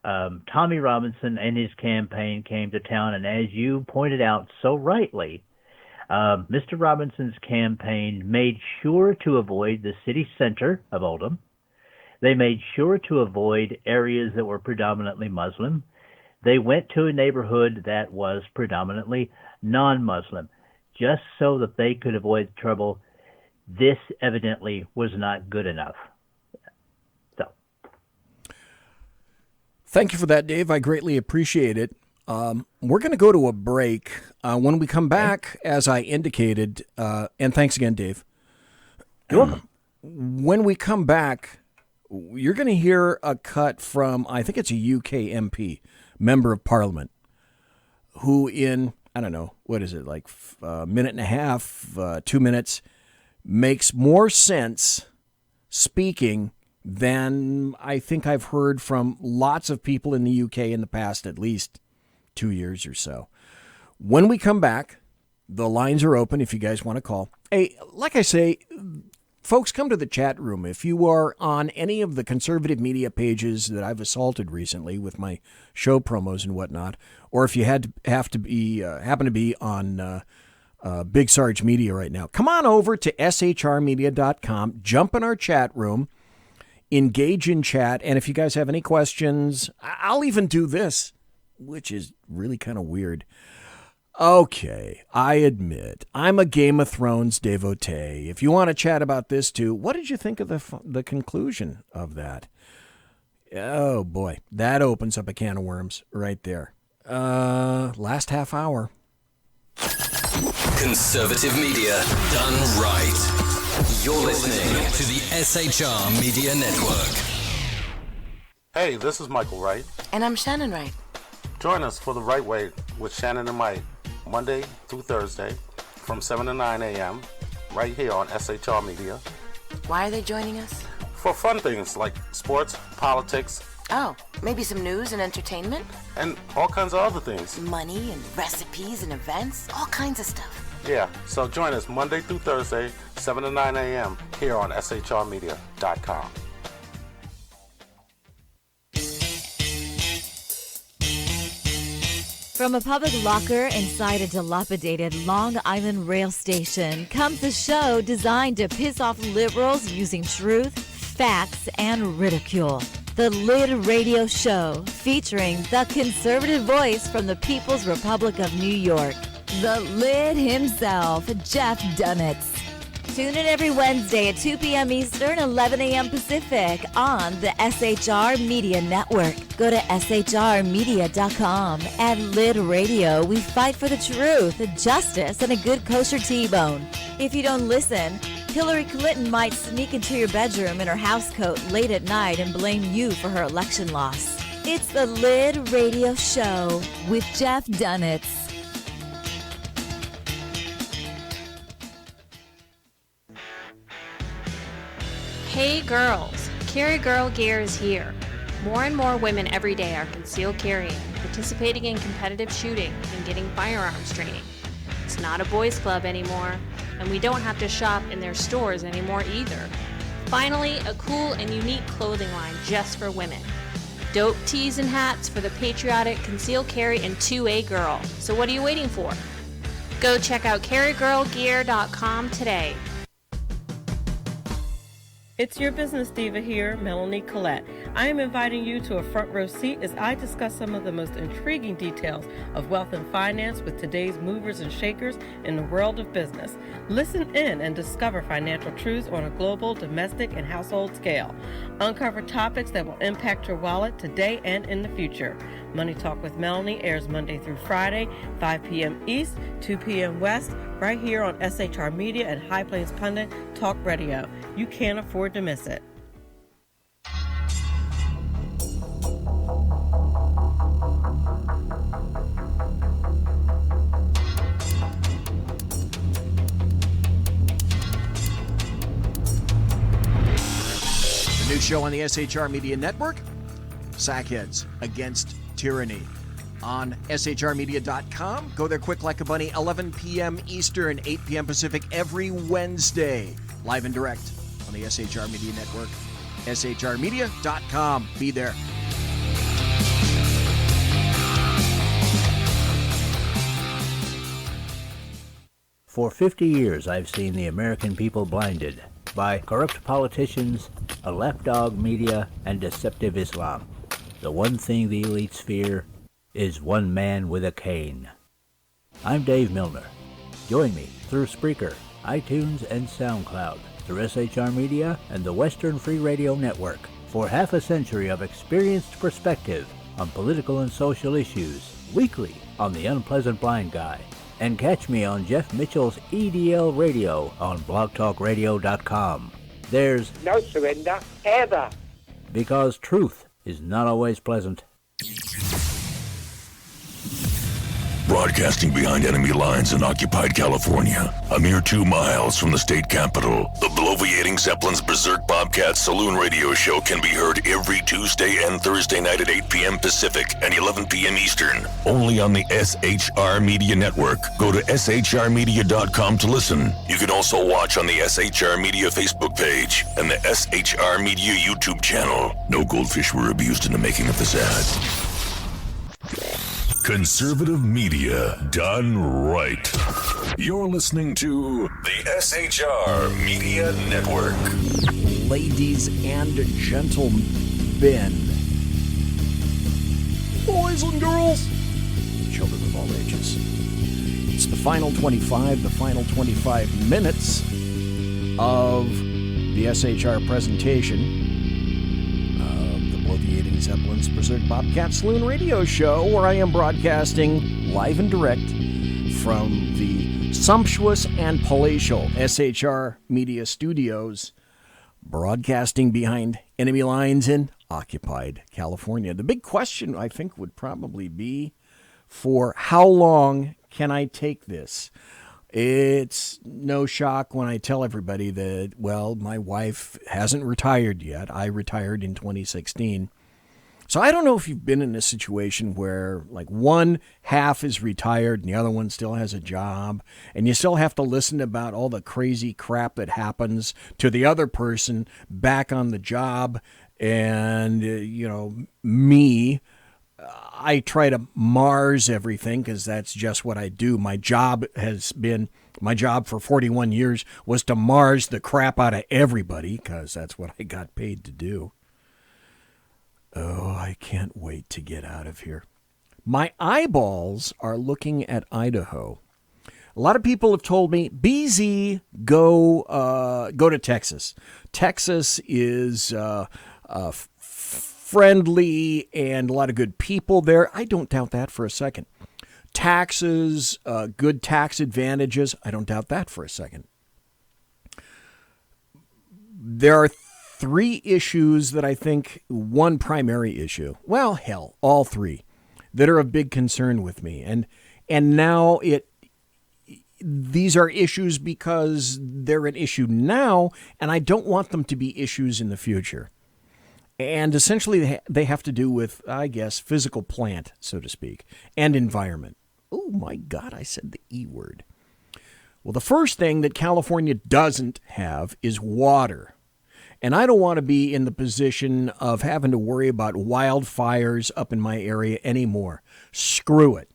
Tommy Robinson and his campaign came to town, and as you pointed out so rightly, Mr. Robinson's campaign made sure to avoid the city center of Oldham. They made sure to avoid areas that were predominantly Muslim. They went to a neighborhood that was predominantly non-Muslim, just so that they could avoid trouble. This evidently was not good enough. Thank you for that, Dave. I greatly appreciate it. We're going to go to a break. When we come back, as I indicated, and thanks again, Dave. You're welcome. When we come back, you're going to hear a cut from, I think it's a UK MP, Member of Parliament, who in, I don't know, what is it, like a minute and a half, 2 minutes, makes more sense speaking than I think I've heard from lots of people in the UK in the past at least 2 years or so. When we come back, the lines are open if you guys want to call. Hey, like I say, folks, come to the chat room. If you are on any of the conservative media pages that I've assaulted recently with my show promos and whatnot, or if you happen to be on Big Sarge Media right now, come on over to shrmedia.com, jump in our chat room, engage in chat, and if you guys have any questions, I'll even do this, which is really kind of weird. Okay, I admit, I'm a Game of Thrones devotee. If you want to chat about this too, what did you think of the conclusion of that? Oh boy, that opens up a can of worms right there. Last half hour. Conservative media done right. You're listening to the SHR Media Network. Hey, this is Michael Wright. And I'm Shannon Wright. Join us for The Right Way with Shannon and Mike, Monday through Thursday from 7 to 9 a.m. right here on SHR Media. Why are they joining us? For fun things like sports, politics. Oh, maybe some news and entertainment? And all kinds of other things. Money and recipes and events, all kinds of stuff. Yeah, so join us Monday through Thursday, 7 to 9 a.m. here on shrmedia.com. From a public locker inside a dilapidated Long Island rail station comes a show designed to piss off liberals using truth, facts, and ridicule. The Lid Radio Show, featuring the conservative voice from the People's Republic of New York, the Lid himself, Jeff Dunitz. Tune in every Wednesday at 2 p.m. Eastern, 11 a.m. Pacific on the SHR Media Network. Go to shrmedia.com. At Lid Radio, we fight for the truth, justice, and a good kosher T-bone. If you don't listen, Hillary Clinton might sneak into your bedroom in her housecoat late at night and blame you for her election loss. It's the Lid Radio Show with Jeff Dunitz. Hey girls, Carry Girl Gear is here. More and more women every day are concealed carrying, participating in competitive shooting, and getting firearms training. It's not a boys' club anymore, and we don't have to shop in their stores anymore either. Finally, a cool and unique clothing line just for women. Dope tees and hats for the patriotic concealed carry and 2A girl. So what are you waiting for? Go check out carrygirlgear.com today. It's your business diva here, Melanie Collette. I am inviting you to a front row seat as I discuss some of the most intriguing details of wealth and finance with today's movers and shakers in the world of business. Listen in and discover financial truths on a global, domestic, and household scale. Uncover topics that will impact your wallet today and in the future. Money Talk with Melanie airs Monday through Friday, 5 p.m. East, 2 p.m. West, right here on SHR Media and High Plains Pundit Talk Radio. You can't afford to miss it. The new show on the SHR Media Network, Sackheads Against Tyranny. On shrmedia.com. Go there quick like a bunny, 11 p.m. Eastern, 8 p.m. Pacific, every Wednesday. Live and direct on the SHR Media Network. shrmedia.com. Be there. For 50 years, I've seen the American people blinded by corrupt politicians, a lapdog media, and deceptive Islam. The one thing the elites fear is one man with a cane. I'm Dave Milner. Join me through Spreaker, iTunes, and SoundCloud, through SHR Media and the Western Free Radio Network, for half a century of experienced perspective on political and social issues, weekly on The Unpleasant Blind Guy. And catch me on Jeff Mitchell's EDL Radio on blogtalkradio.com. There's no surrender, ever. because truth is not always pleasant. Broadcasting behind enemy lines in occupied California, a mere 2 miles from the state capitol, the bloviating Zeppelin's Berserk Bobcat Saloon radio show can be heard every Tuesday and Thursday night at 8 p.m. Pacific and 11 p.m. Eastern, only on the SHR Media Network. Go to shrmedia.com to listen. You can also watch on the SHR Media Facebook page and the SHR Media YouTube channel. No goldfish were abused in the making of this ad. Conservative media done right. You're listening to the SHR Media Network. Ladies and gentlemen, boys and girls, children of all ages. It's the final 25 minutes of the SHR presentation. The Zeppelin's Berserk Bobcat Saloon radio show, where I am broadcasting live and direct from the sumptuous and palatial SHR Media Studios, broadcasting behind enemy lines in occupied California. The big question, I think, would probably be, for how long can I take this? It's no shock when I tell everybody that, well, my wife hasn't retired yet. I retired in 2016. So I don't know if you've been in a situation where, like, one half is retired and the other one still has a job, and you still have to listen about all the crazy crap that happens to the other person back on the job. And, me, I try to Mars everything because that's just what I do. My job for 41 years was to Mars the crap out of everybody because that's what I got paid to do. Oh, I can't wait to get out of here. My eyeballs are looking at Idaho. A lot of people have told me, BZ, go to Texas. Texas is friendly and a lot of good people there. I don't doubt that for a second. Taxes, good tax advantages. I don't doubt that for a second. There are 3 issues that I think, one primary issue, well, hell, all 3, that are of big concern with me. And now these are issues because they're an issue now, and I don't want them to be issues in the future. And essentially, they have to do with, I guess, physical plant, so to speak, and environment. Oh, my God, I said the E word. Well, the first thing that California doesn't have is water. And I don't want to be in the position of having to worry about wildfires up in my area anymore. Screw it.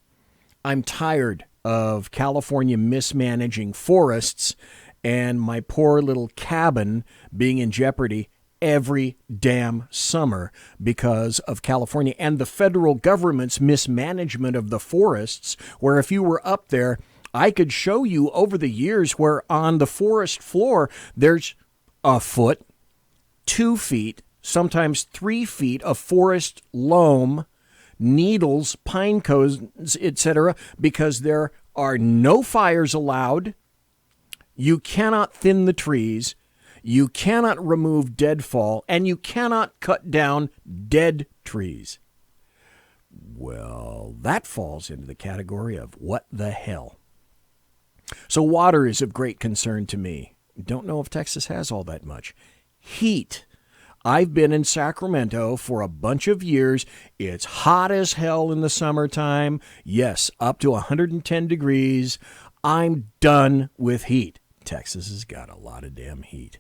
I'm tired of California mismanaging forests and my poor little cabin being in jeopardy every damn summer because of California and the federal government's mismanagement of the forests, where if you were up there, I could show you over the years where on the forest floor, there's a foot, 2 feet, sometimes 3 feet of forest loam, needles, pine cones, etc., because there are no fires allowed. You cannot thin the trees. You cannot remove deadfall, and you cannot cut down dead trees. Well, that falls into the category of what the hell. So water is of great concern to me. Don't know if Texas has all that much. Heat. I've been in Sacramento for a bunch of years. It's hot as hell in the summertime. Yes, up to 110 degrees. I'm done with heat. Texas has got a lot of damn heat.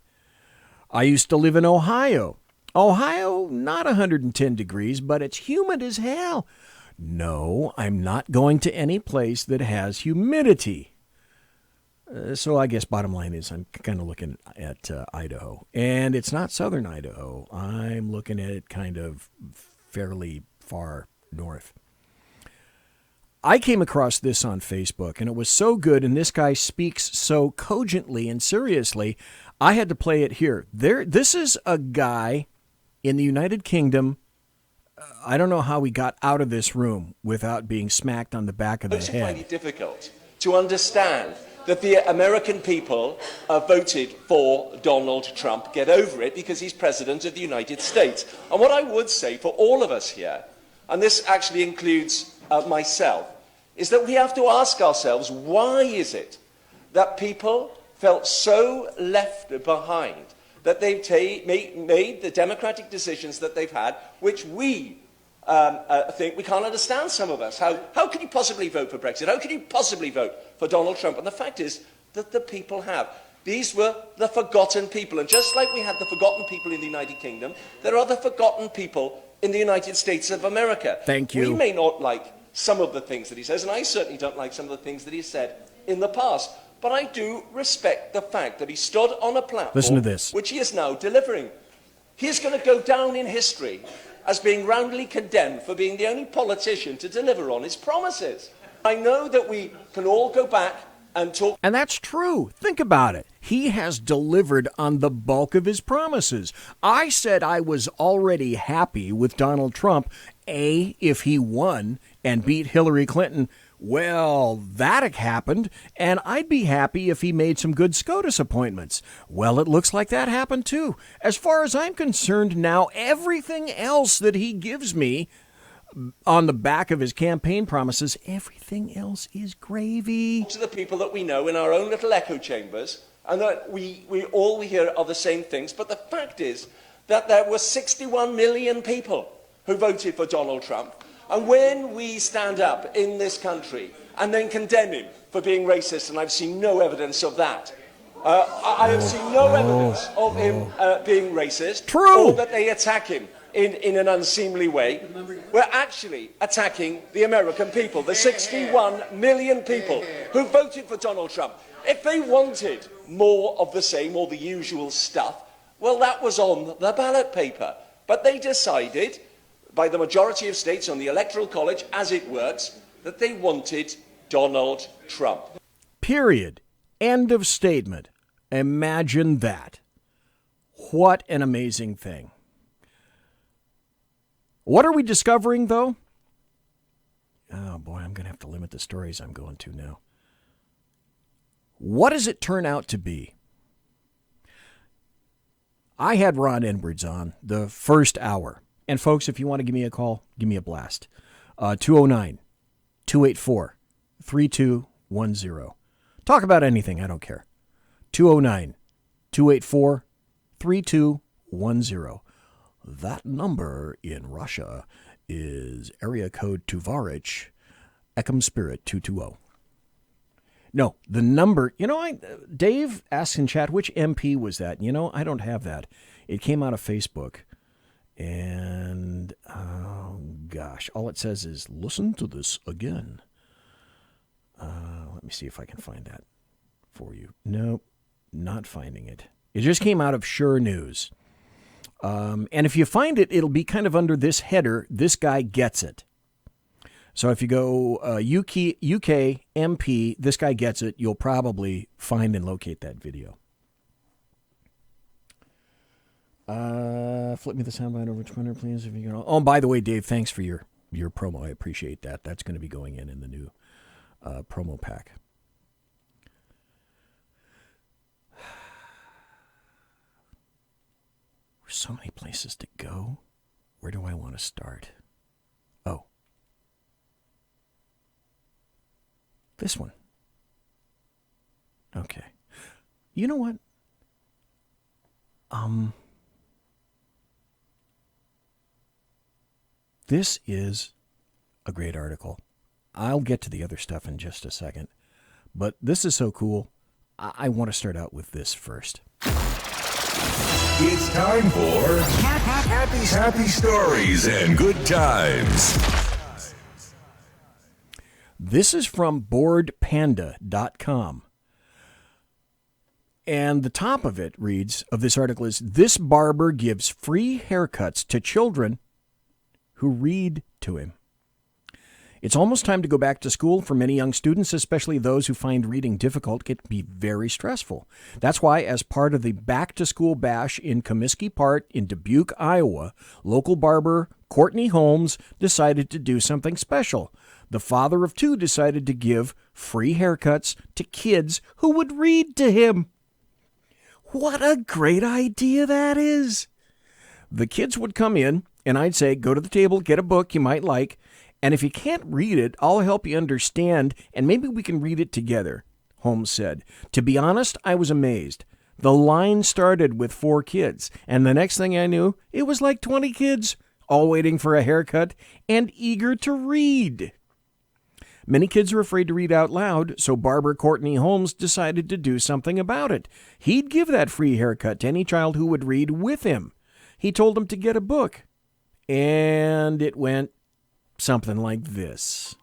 I used to live in Ohio. Ohio, not 110 degrees, but it's humid as hell. No, I'm not going to any place that has humidity. So I guess bottom line is I'm kind of looking at Idaho. And it's not southern Idaho. I'm looking at it kind of fairly far north. I came across this on Facebook, and it was so good, and this guy speaks so cogently and seriously, I had to play it here. This is a guy in the United Kingdom. I don't know how he got out of this room without being smacked on the back of the head. I find it difficult to understand that the American people voted for Donald Trump. Get over it, because he's President of the United States. And what I would say for all of us here, and this actually includes myself, is that we have to ask ourselves, why is it that people felt so left behind that they've made the democratic decisions that they've had, which we think we can't understand, some of us. How can you possibly vote for Brexit? How can you possibly vote for Donald Trump? And the fact is that the people have. These were the forgotten people. And just like we had the forgotten people in the United Kingdom, there are the forgotten people in the United States of America. Thank you. We may not like some of the things that he says, and I certainly don't like some of the things that he said in the past. But I do respect the fact that he stood on a platform, listen to this, which he is now delivering. He is going to go down in history as being roundly condemned for being the only politician to deliver on his promises. I know that we can all go back and talk. And that's true. Think about it. He has delivered on the bulk of his promises. I said I was already happy with Donald Trump, if he won and beat Hillary Clinton. Well, that happened, and I'd be happy if he made some good SCOTUS appointments. Well, it looks like that happened too. As far as I'm concerned now, everything else that he gives me on the back of his campaign promises, everything else is gravy. To the people that we know in our own little echo chambers, and that all we hear are the same things, but the fact is that there were 61 million people who voted for Donald Trump. And when we stand up in this country and then condemn him for being racist, and I've seen no evidence of that, I have seen no evidence of him being racist, True. Or that they attack him in an unseemly way, we're actually attacking the American people, the 61 million people who voted for Donald Trump. If they wanted more of the same, or the usual stuff, well, that was on the ballot paper. But they decided, by the majority of states on the Electoral College, as it works, that they wanted Donald Trump. Period. End of statement. Imagine that. What an amazing thing. What are we discovering, though? Oh, boy, I'm going to have to limit the stories I'm going to now. What does it turn out to be? I had Ron Edwards on the first hour. And folks, if you want to give me a call, give me a blast. 209-284-3210. Talk about anything, I don't care. 209-284-3210. That number in Russia is area code Tuvarich, Ekam Spirit 220. No, the number, Dave asks in chat, which MP was that? I don't have that. It came out of Facebook. And, oh gosh, all it says is, listen to this again. Let me see if I can find that for you. Nope, not finding it. It just came out of Sure News. And if you find it, it'll be kind of under this header, This Guy Gets It. So if you go UK MP, This Guy Gets It, you'll probably find and locate that video. Flip me the soundbite over Twitter, please. If you can. Oh, by the way, Dave, thanks for your promo. I appreciate that. That's going to be going in the new promo pack. There's so many places to go. Where do I want to start? Oh. This one. Okay. You know what? This is a great article. I'll get to the other stuff in just a second. But this is so cool. I want to start out with this first. It's time for happy stories and good times. This is from boredpanda.com. And the top of it reads, of this article is, this barber gives free haircuts to children who read to him. It's almost time to go back to school. For many young students, especially those who find reading difficult, it can be very stressful. That's why, as part of the Back to School Bash in Comiskey Park in Dubuque, Iowa, local barber Courtney Holmes decided to do something special. The father of two decided to give free haircuts to kids who would read to him. What a great idea that is! The kids would come in, and I'd say, go to the table, get a book you might like, and if you can't read it, I'll help you understand, and maybe we can read it together, Holmes said. To be honest, I was amazed. The line started with 4 kids, and the next thing I knew, it was like 20 kids, all waiting for a haircut and eager to read. Many kids are afraid to read out loud, so barber Courtney Holmes decided to do something about it. He'd give that free haircut to any child who would read with him. He told them to get a book, and it went something like this.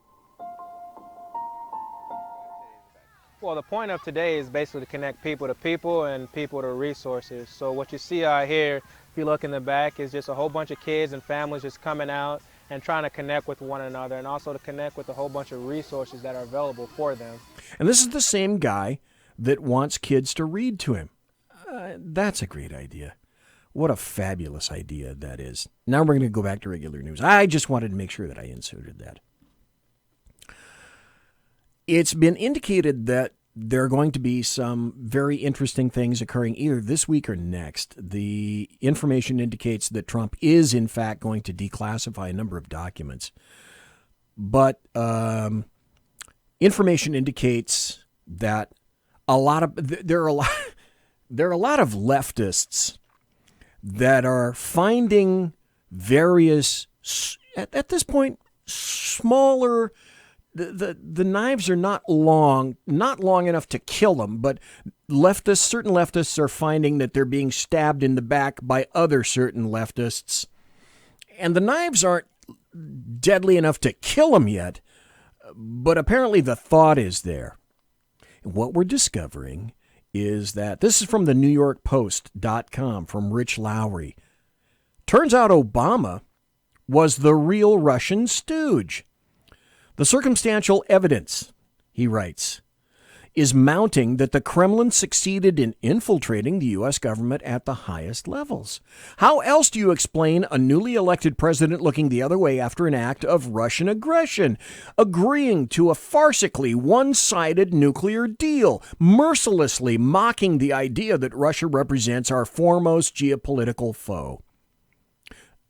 Well, the point of today is basically to connect people to people and people to resources. So what you see out here, if you look in the back, is just a whole bunch of kids and families just coming out and trying to connect with one another, and also to connect with a whole bunch of resources that are available for them. And this is the same guy that wants kids to read to him. That's a great idea. What a fabulous idea that is. Now we're going to go back to regular news. I just wanted to make sure that I inserted that. It's been indicated that there are going to be some very interesting things occurring either this week or next. The information indicates that Trump is, in fact, going to declassify a number of documents. But information indicates that there are a lot of leftists that are finding various, at this point, smaller. The knives are not long enough to kill them, but certain leftists are finding that they're being stabbed in the back by other certain leftists. And the knives aren't deadly enough to kill them yet, but apparently the thought is there. What we're discovering is that, this is from the NewYorkPost.com from Rich Lowry. Turns out Obama was the real Russian stooge. The circumstantial evidence, he writes, is mounting that the Kremlin succeeded in infiltrating the U.S. government at the highest levels. How else do you explain a newly elected president looking the other way after an act of Russian aggression, agreeing to a farcically one-sided nuclear deal, mercilessly mocking the idea that Russia represents our foremost geopolitical foe,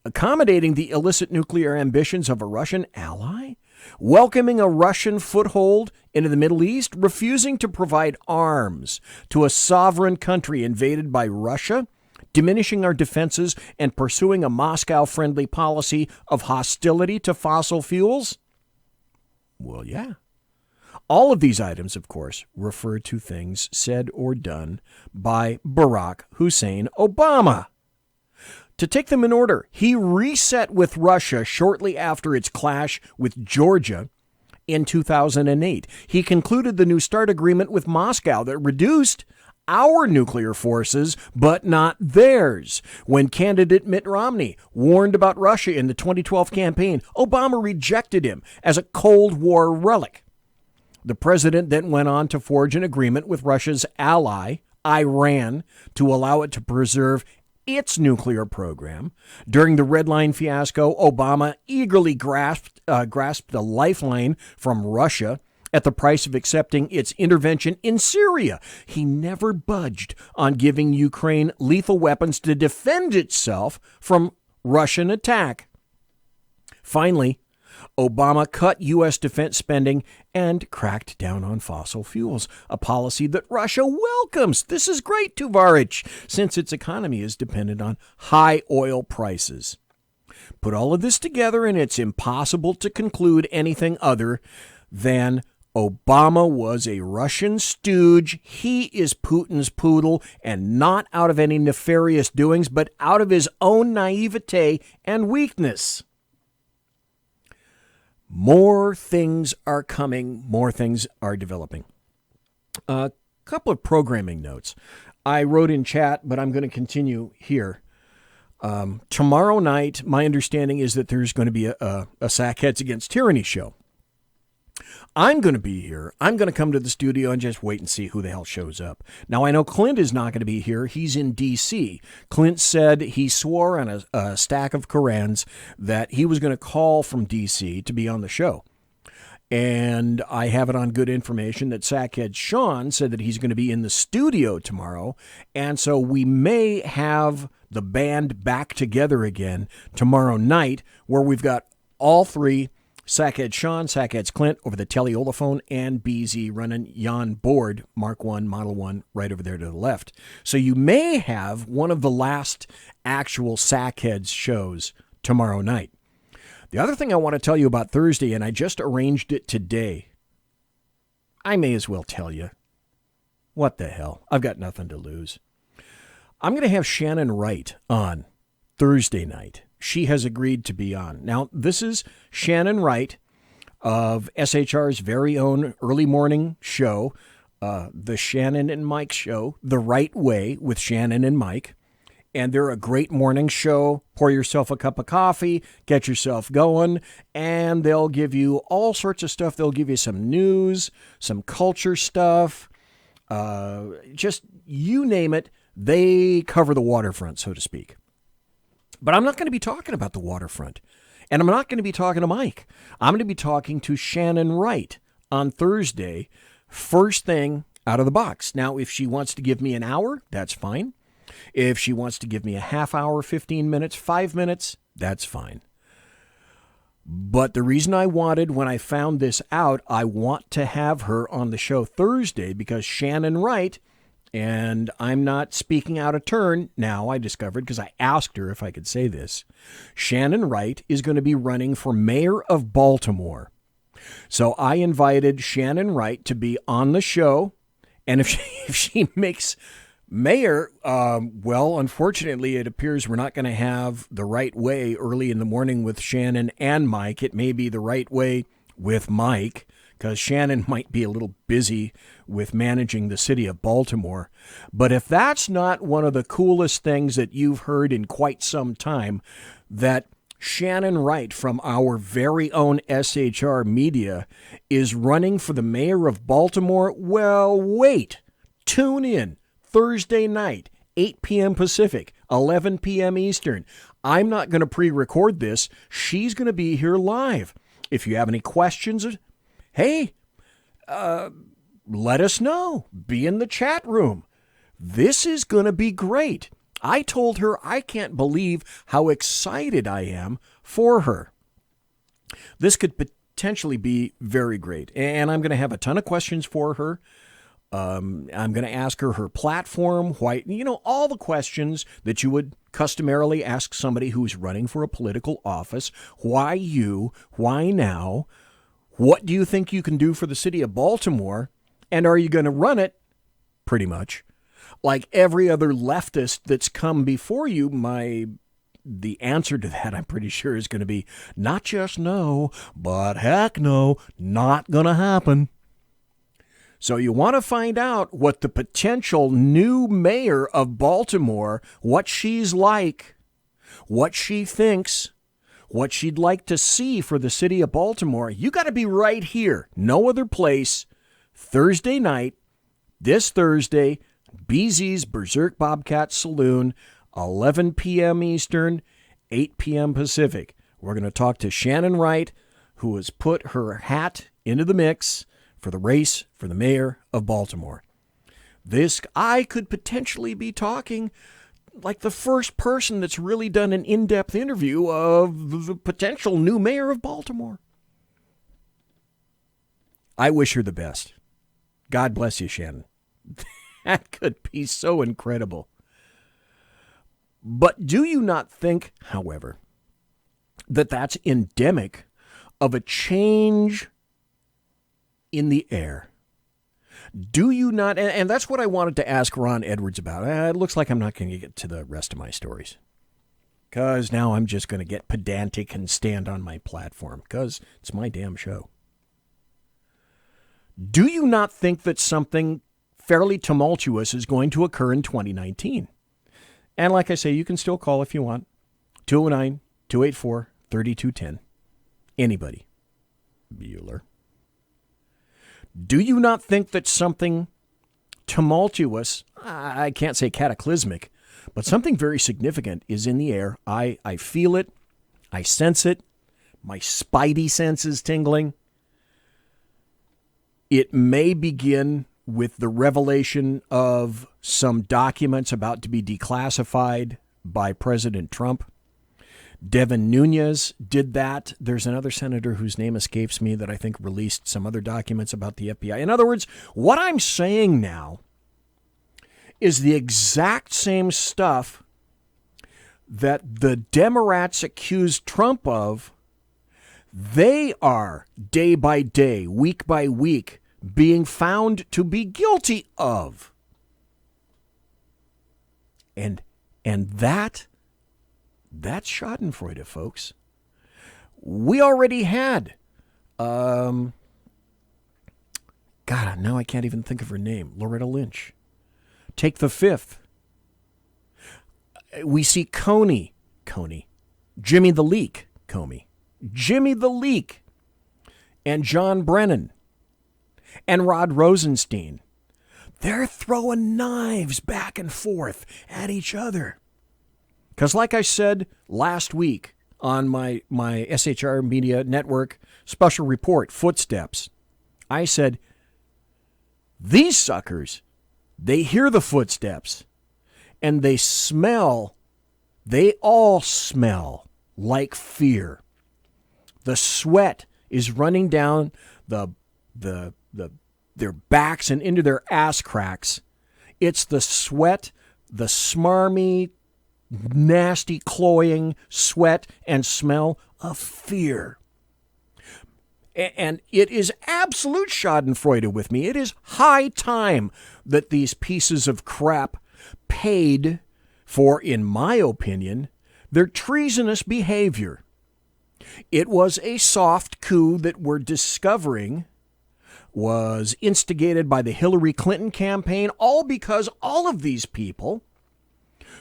accommodating the illicit nuclear ambitions of a Russian ally, welcoming a Russian foothold into the Middle East, refusing to provide arms to a sovereign country invaded by Russia, diminishing our defenses, and pursuing a Moscow-friendly policy of hostility to fossil fuels? Well, yeah. All of these items, of course, refer to things said or done by Barack Hussein Obama. To take them in order, he reset with Russia shortly after its clash with Georgia in 2008. He concluded the New START agreement with Moscow that reduced our nuclear forces, but not theirs. When candidate Mitt Romney warned about Russia in the 2012 campaign, Obama rejected him as a Cold War relic. The president then went on to forge an agreement with Russia's ally, Iran, to allow it to preserve its nuclear program. During the Red Line fiasco, Obama eagerly grasped a lifeline from Russia at the price of accepting its intervention in Syria. He never budged on giving Ukraine lethal weapons to defend itself from Russian attack. Finally, Obama cut U.S. defense spending and cracked down on fossil fuels, a policy that Russia welcomes. This is great, Tuvarich, since its economy is dependent on high oil prices. Put all of this together, and it's impossible to conclude anything other than Obama was a Russian stooge. He is Putin's poodle, and not out of any nefarious doings, but out of his own naivete and weakness. More things are coming. More things are developing. A couple of programming notes. I wrote in chat, but I'm going to continue here. Tomorrow night, my understanding is that there's going to be a Sackheads Against Tyranny show. I'm going to be here. I'm going to come to the studio and just wait and see who the hell shows up. Now, I know Clint is not going to be here. He's in D.C. Clint said he swore on a stack of Korans that he was going to call from D.C. to be on the show. And I have it on good information that Sackhead Sean said that he's going to be in the studio tomorrow. And so we may have the band back together again tomorrow night, where we've got all three, Sackhead Sean, Sackhead's Clint over the teleolophone, and BZ running Jan Board, Mark 1, Model 1, right over there to the left. So you may have one of the last actual Sackheads shows tomorrow night. The other thing I want to tell you about Thursday, and I just arranged it today, I may as well tell you. What the hell? I've got nothing to lose. I'm going to have Shannon Wright on Thursday night. She has agreed to be on. Now, this is Shannon Wright of SHR's very own early morning show, the Shannon and Mike Show, The Right Way with Shannon and Mike. And they're a great morning show. Pour yourself a cup of coffee, get yourself going, and they'll give you all sorts of stuff. They'll give you some news, some culture stuff, just you name it. They cover the waterfront, so to speak. But I'm not going to be talking about the waterfront, and I'm not going to be talking to Mike. I'm going to be talking to Shannon Wright on Thursday, first thing out of the box. Now, if she wants to give me an hour, that's fine. If she wants to give me a half hour, 15 minutes, 5 minutes, that's fine. But the reason I wanted, when I found this out, I want to have her on the show Thursday because Shannon Wright, and I'm not speaking out of turn now, I discovered, because I asked her if I could say this. Shannon Wright is going to be running for mayor of Baltimore. So I invited Shannon Wright to be on the show, and if she makes mayor, well, unfortunately, it appears we're not going to have The Right Way early in the morning with Shannon and Mike. It may be The Right Way with Mike, because Shannon might be a little busy with managing the city of Baltimore. But if that's not one of the coolest things that you've heard in quite some time, that Shannon Wright from our very own SHR Media is running for the mayor of Baltimore, well, wait, tune in. Thursday night, 8 p.m. Pacific, 11 p.m. Eastern. I'm not going to pre-record this. She's going to be here live. If you have any questions, hey, let us know. Be in the chat room. This is going to be great. I told her I can't believe how excited I am for her. This could potentially be very great. And I'm going to have a ton of questions for her. I'm going to ask her platform, why, all the questions that you would customarily ask somebody who's running for a political office. Why you? Why now? What do you think you can do for the city of Baltimore? And are you going to run it? Pretty much. Like every other leftist that's come before you, the answer to that, I'm pretty sure, is going to be not just no, but heck no, not going to happen. So you want to find out what the potential new mayor of Baltimore, what she's like, what she thinks, what she'd like to see for the city of Baltimore. You got to be right here. No other place. Thursday night, this Thursday, BZ's Berserk Bobcat Saloon, 11 p.m. Eastern, 8 p.m. Pacific. We're going to talk to Shannon Wright, who has put her hat into the mix for the race for the mayor of Baltimore. I could potentially be talking like the first person that's really done an in-depth interview of the potential new mayor of Baltimore. I wish her the best. God bless you, Shannon. That could be so incredible. But do you not think, however, that that's endemic of a change in the air? Do you not? And that's what I wanted to ask Ron Edwards about. It looks like I'm not going to get to the rest of my stories, because now I'm just going to get pedantic and stand on my platform, because it's my damn show. Do you not think that something fairly tumultuous is going to occur in 2019? And like I say, you can still call if you want. 209-284-3210. Anybody. Bueller. Do you not think that something tumultuous, I can't say cataclysmic, but something very significant is in the air? I feel it. I sense it. My spidey sense is tingling. It may begin with the revelation of some documents about to be declassified by President Trump. Devin Nunes did that. There's another senator whose name escapes me that I think released some other documents about the FBI. In other words, what I'm saying now is the exact same stuff that the Democrats accused Trump of. They are, day by day, week by week, being found to be guilty of. And that's schadenfreude, folks. We already had, God, now I can't even think of her name, Loretta Lynch. Take the fifth. We see Jimmy the Leak, Jimmy the Leak, and John Brennan, and Rod Rosenstein. They're throwing knives back and forth at each other. Because like I said last week on my SHR Media Network special report, Footsteps, I said, these suckers, they hear the footsteps and they all smell like fear. The sweat is running down their backs and into their ass cracks. It's the sweat, the smarmy, nasty, cloying sweat and smell of fear. And it is absolute schadenfreude with me. It is high time that these pieces of crap paid for, in my opinion, their treasonous behavior. It was a soft coup that we're discovering was instigated by the Hillary Clinton campaign, all because all of these people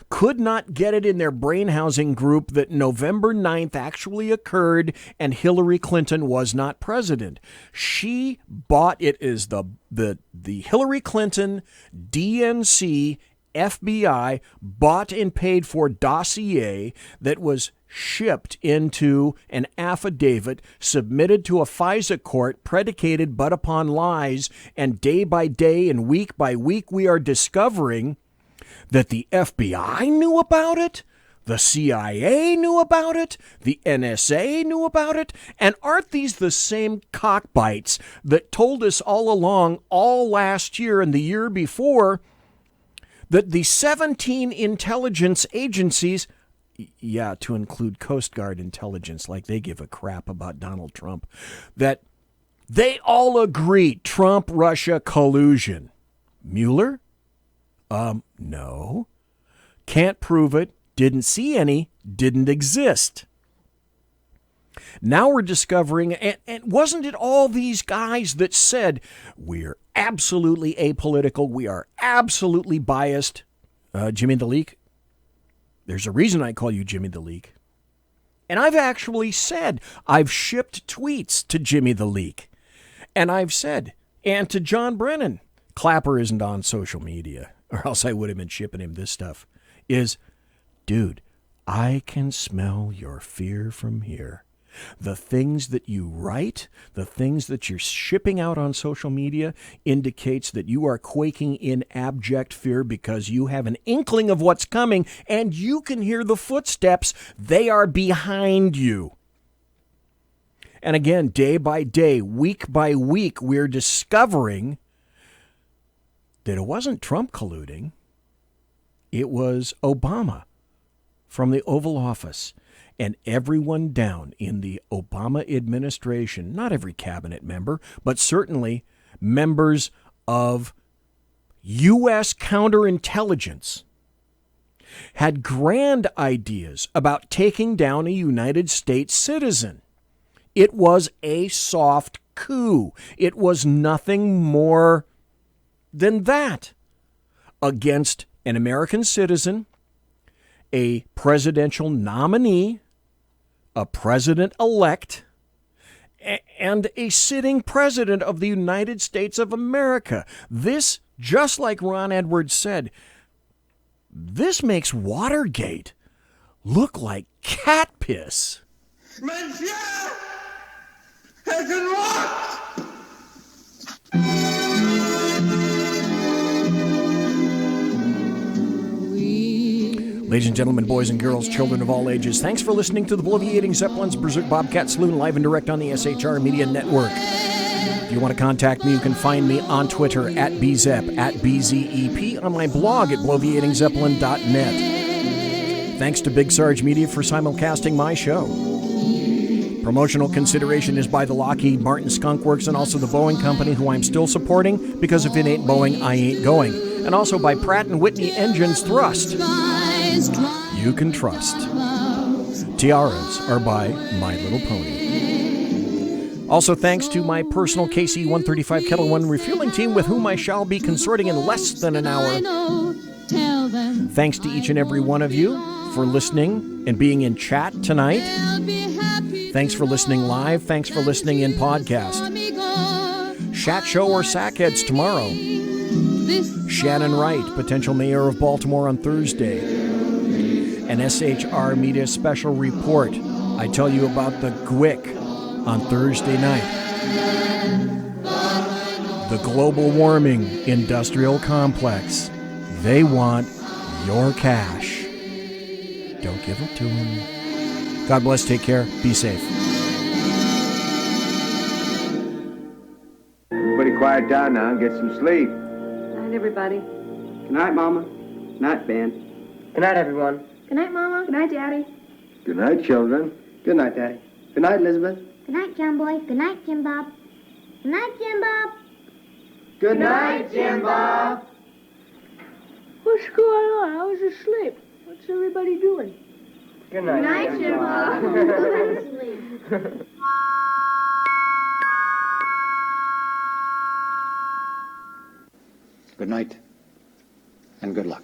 could not get it in their brain housing group that November 9th actually occurred and Hillary Clinton was not president. She bought it as the Hillary Clinton DNC FBI bought and paid for dossier that was shipped into an affidavit submitted to a FISA court predicated but upon lies, and day by day and week by week we are discovering that the FBI knew about it, the CIA knew about it, the NSA knew about it, and aren't these the same cockbites that told us all along, all last year and the year before, that the 17 intelligence agencies, yeah, to include Coast Guard intelligence, like they give a crap about Donald Trump, that they all agree Trump-Russia collusion. Mueller? No. Can't prove it. Didn't see any. Didn't exist. Now we're discovering, and wasn't it all these guys that said, we're absolutely apolitical, we are absolutely biased? Jimmy the Leak? There's a reason I call you Jimmy the Leak. And I've actually said, I've shipped tweets to Jimmy the Leak. And I've said, and to John Brennan, Clapper isn't on social media, or else I would have been shipping him this stuff, is, dude, I can smell your fear from here. The things that you write, the things that you're shipping out on social media indicates that you are quaking in abject fear because you have an inkling of what's coming and you can hear the footsteps. They are behind you. And again, day by day, week by week, we're discovering that it wasn't Trump colluding. It was Obama from the Oval Office. And everyone down in the Obama administration, not every cabinet member, but certainly members of U.S. counterintelligence, had grand ideas about taking down a United States citizen. It was a soft coup. It was nothing more than that against an American citizen, a presidential nominee, a president-elect, and a sitting president of the United States of America. This, just like Ron Edwards said, this makes Watergate look like cat piss. Monsieur has been locked! Ladies and gentlemen, boys and girls, children of all ages, thanks for listening to the Bloviating Zeppelin's Berserk Bobcat Saloon live and direct on the SHR Media Network. If you want to contact me, you can find me on Twitter at BZEP, at BZEP, on my blog at bloviatingzeppelin.net. Thanks to Big Sarge Media for simulcasting my show. Promotional consideration is by the Lockheed Martin Skunk Works and also the Boeing Company, who I'm still supporting, because if it ain't Boeing, I ain't going. And also by Pratt & Whitney Engines Thrust. You can trust. Tiaras are by My Little Pony. Also thanks to my personal KC-135 Kettle One refueling team, with whom I shall be consorting in less than an hour. Thanks to each and every one of you for listening and being in chat tonight. Thanks for listening live. Thanks for listening in podcast. Shat Show or Sackheads tomorrow. Shannon Wright, potential mayor of Baltimore, on Thursday. An SHR Media special report. I tell you about the GWIC on Thursday night. The global warming industrial complex. They want your cash. Don't give it to them. God bless, take care, be safe. Everybody quiet down now and get some sleep. Good night, everybody. Good night, Mama. Good night, Ben. Good night, everyone. Good night, Mama. Good night, Daddy. Good night, children. Good night, Daddy. Good night, Elizabeth. Good night, John Boy. Good night, Jim Bob. Good night, Jim Bob. Good night, Jim Bob. What's going on? I was asleep. What's everybody doing? Good night, Jim Bob. Good night, and good luck.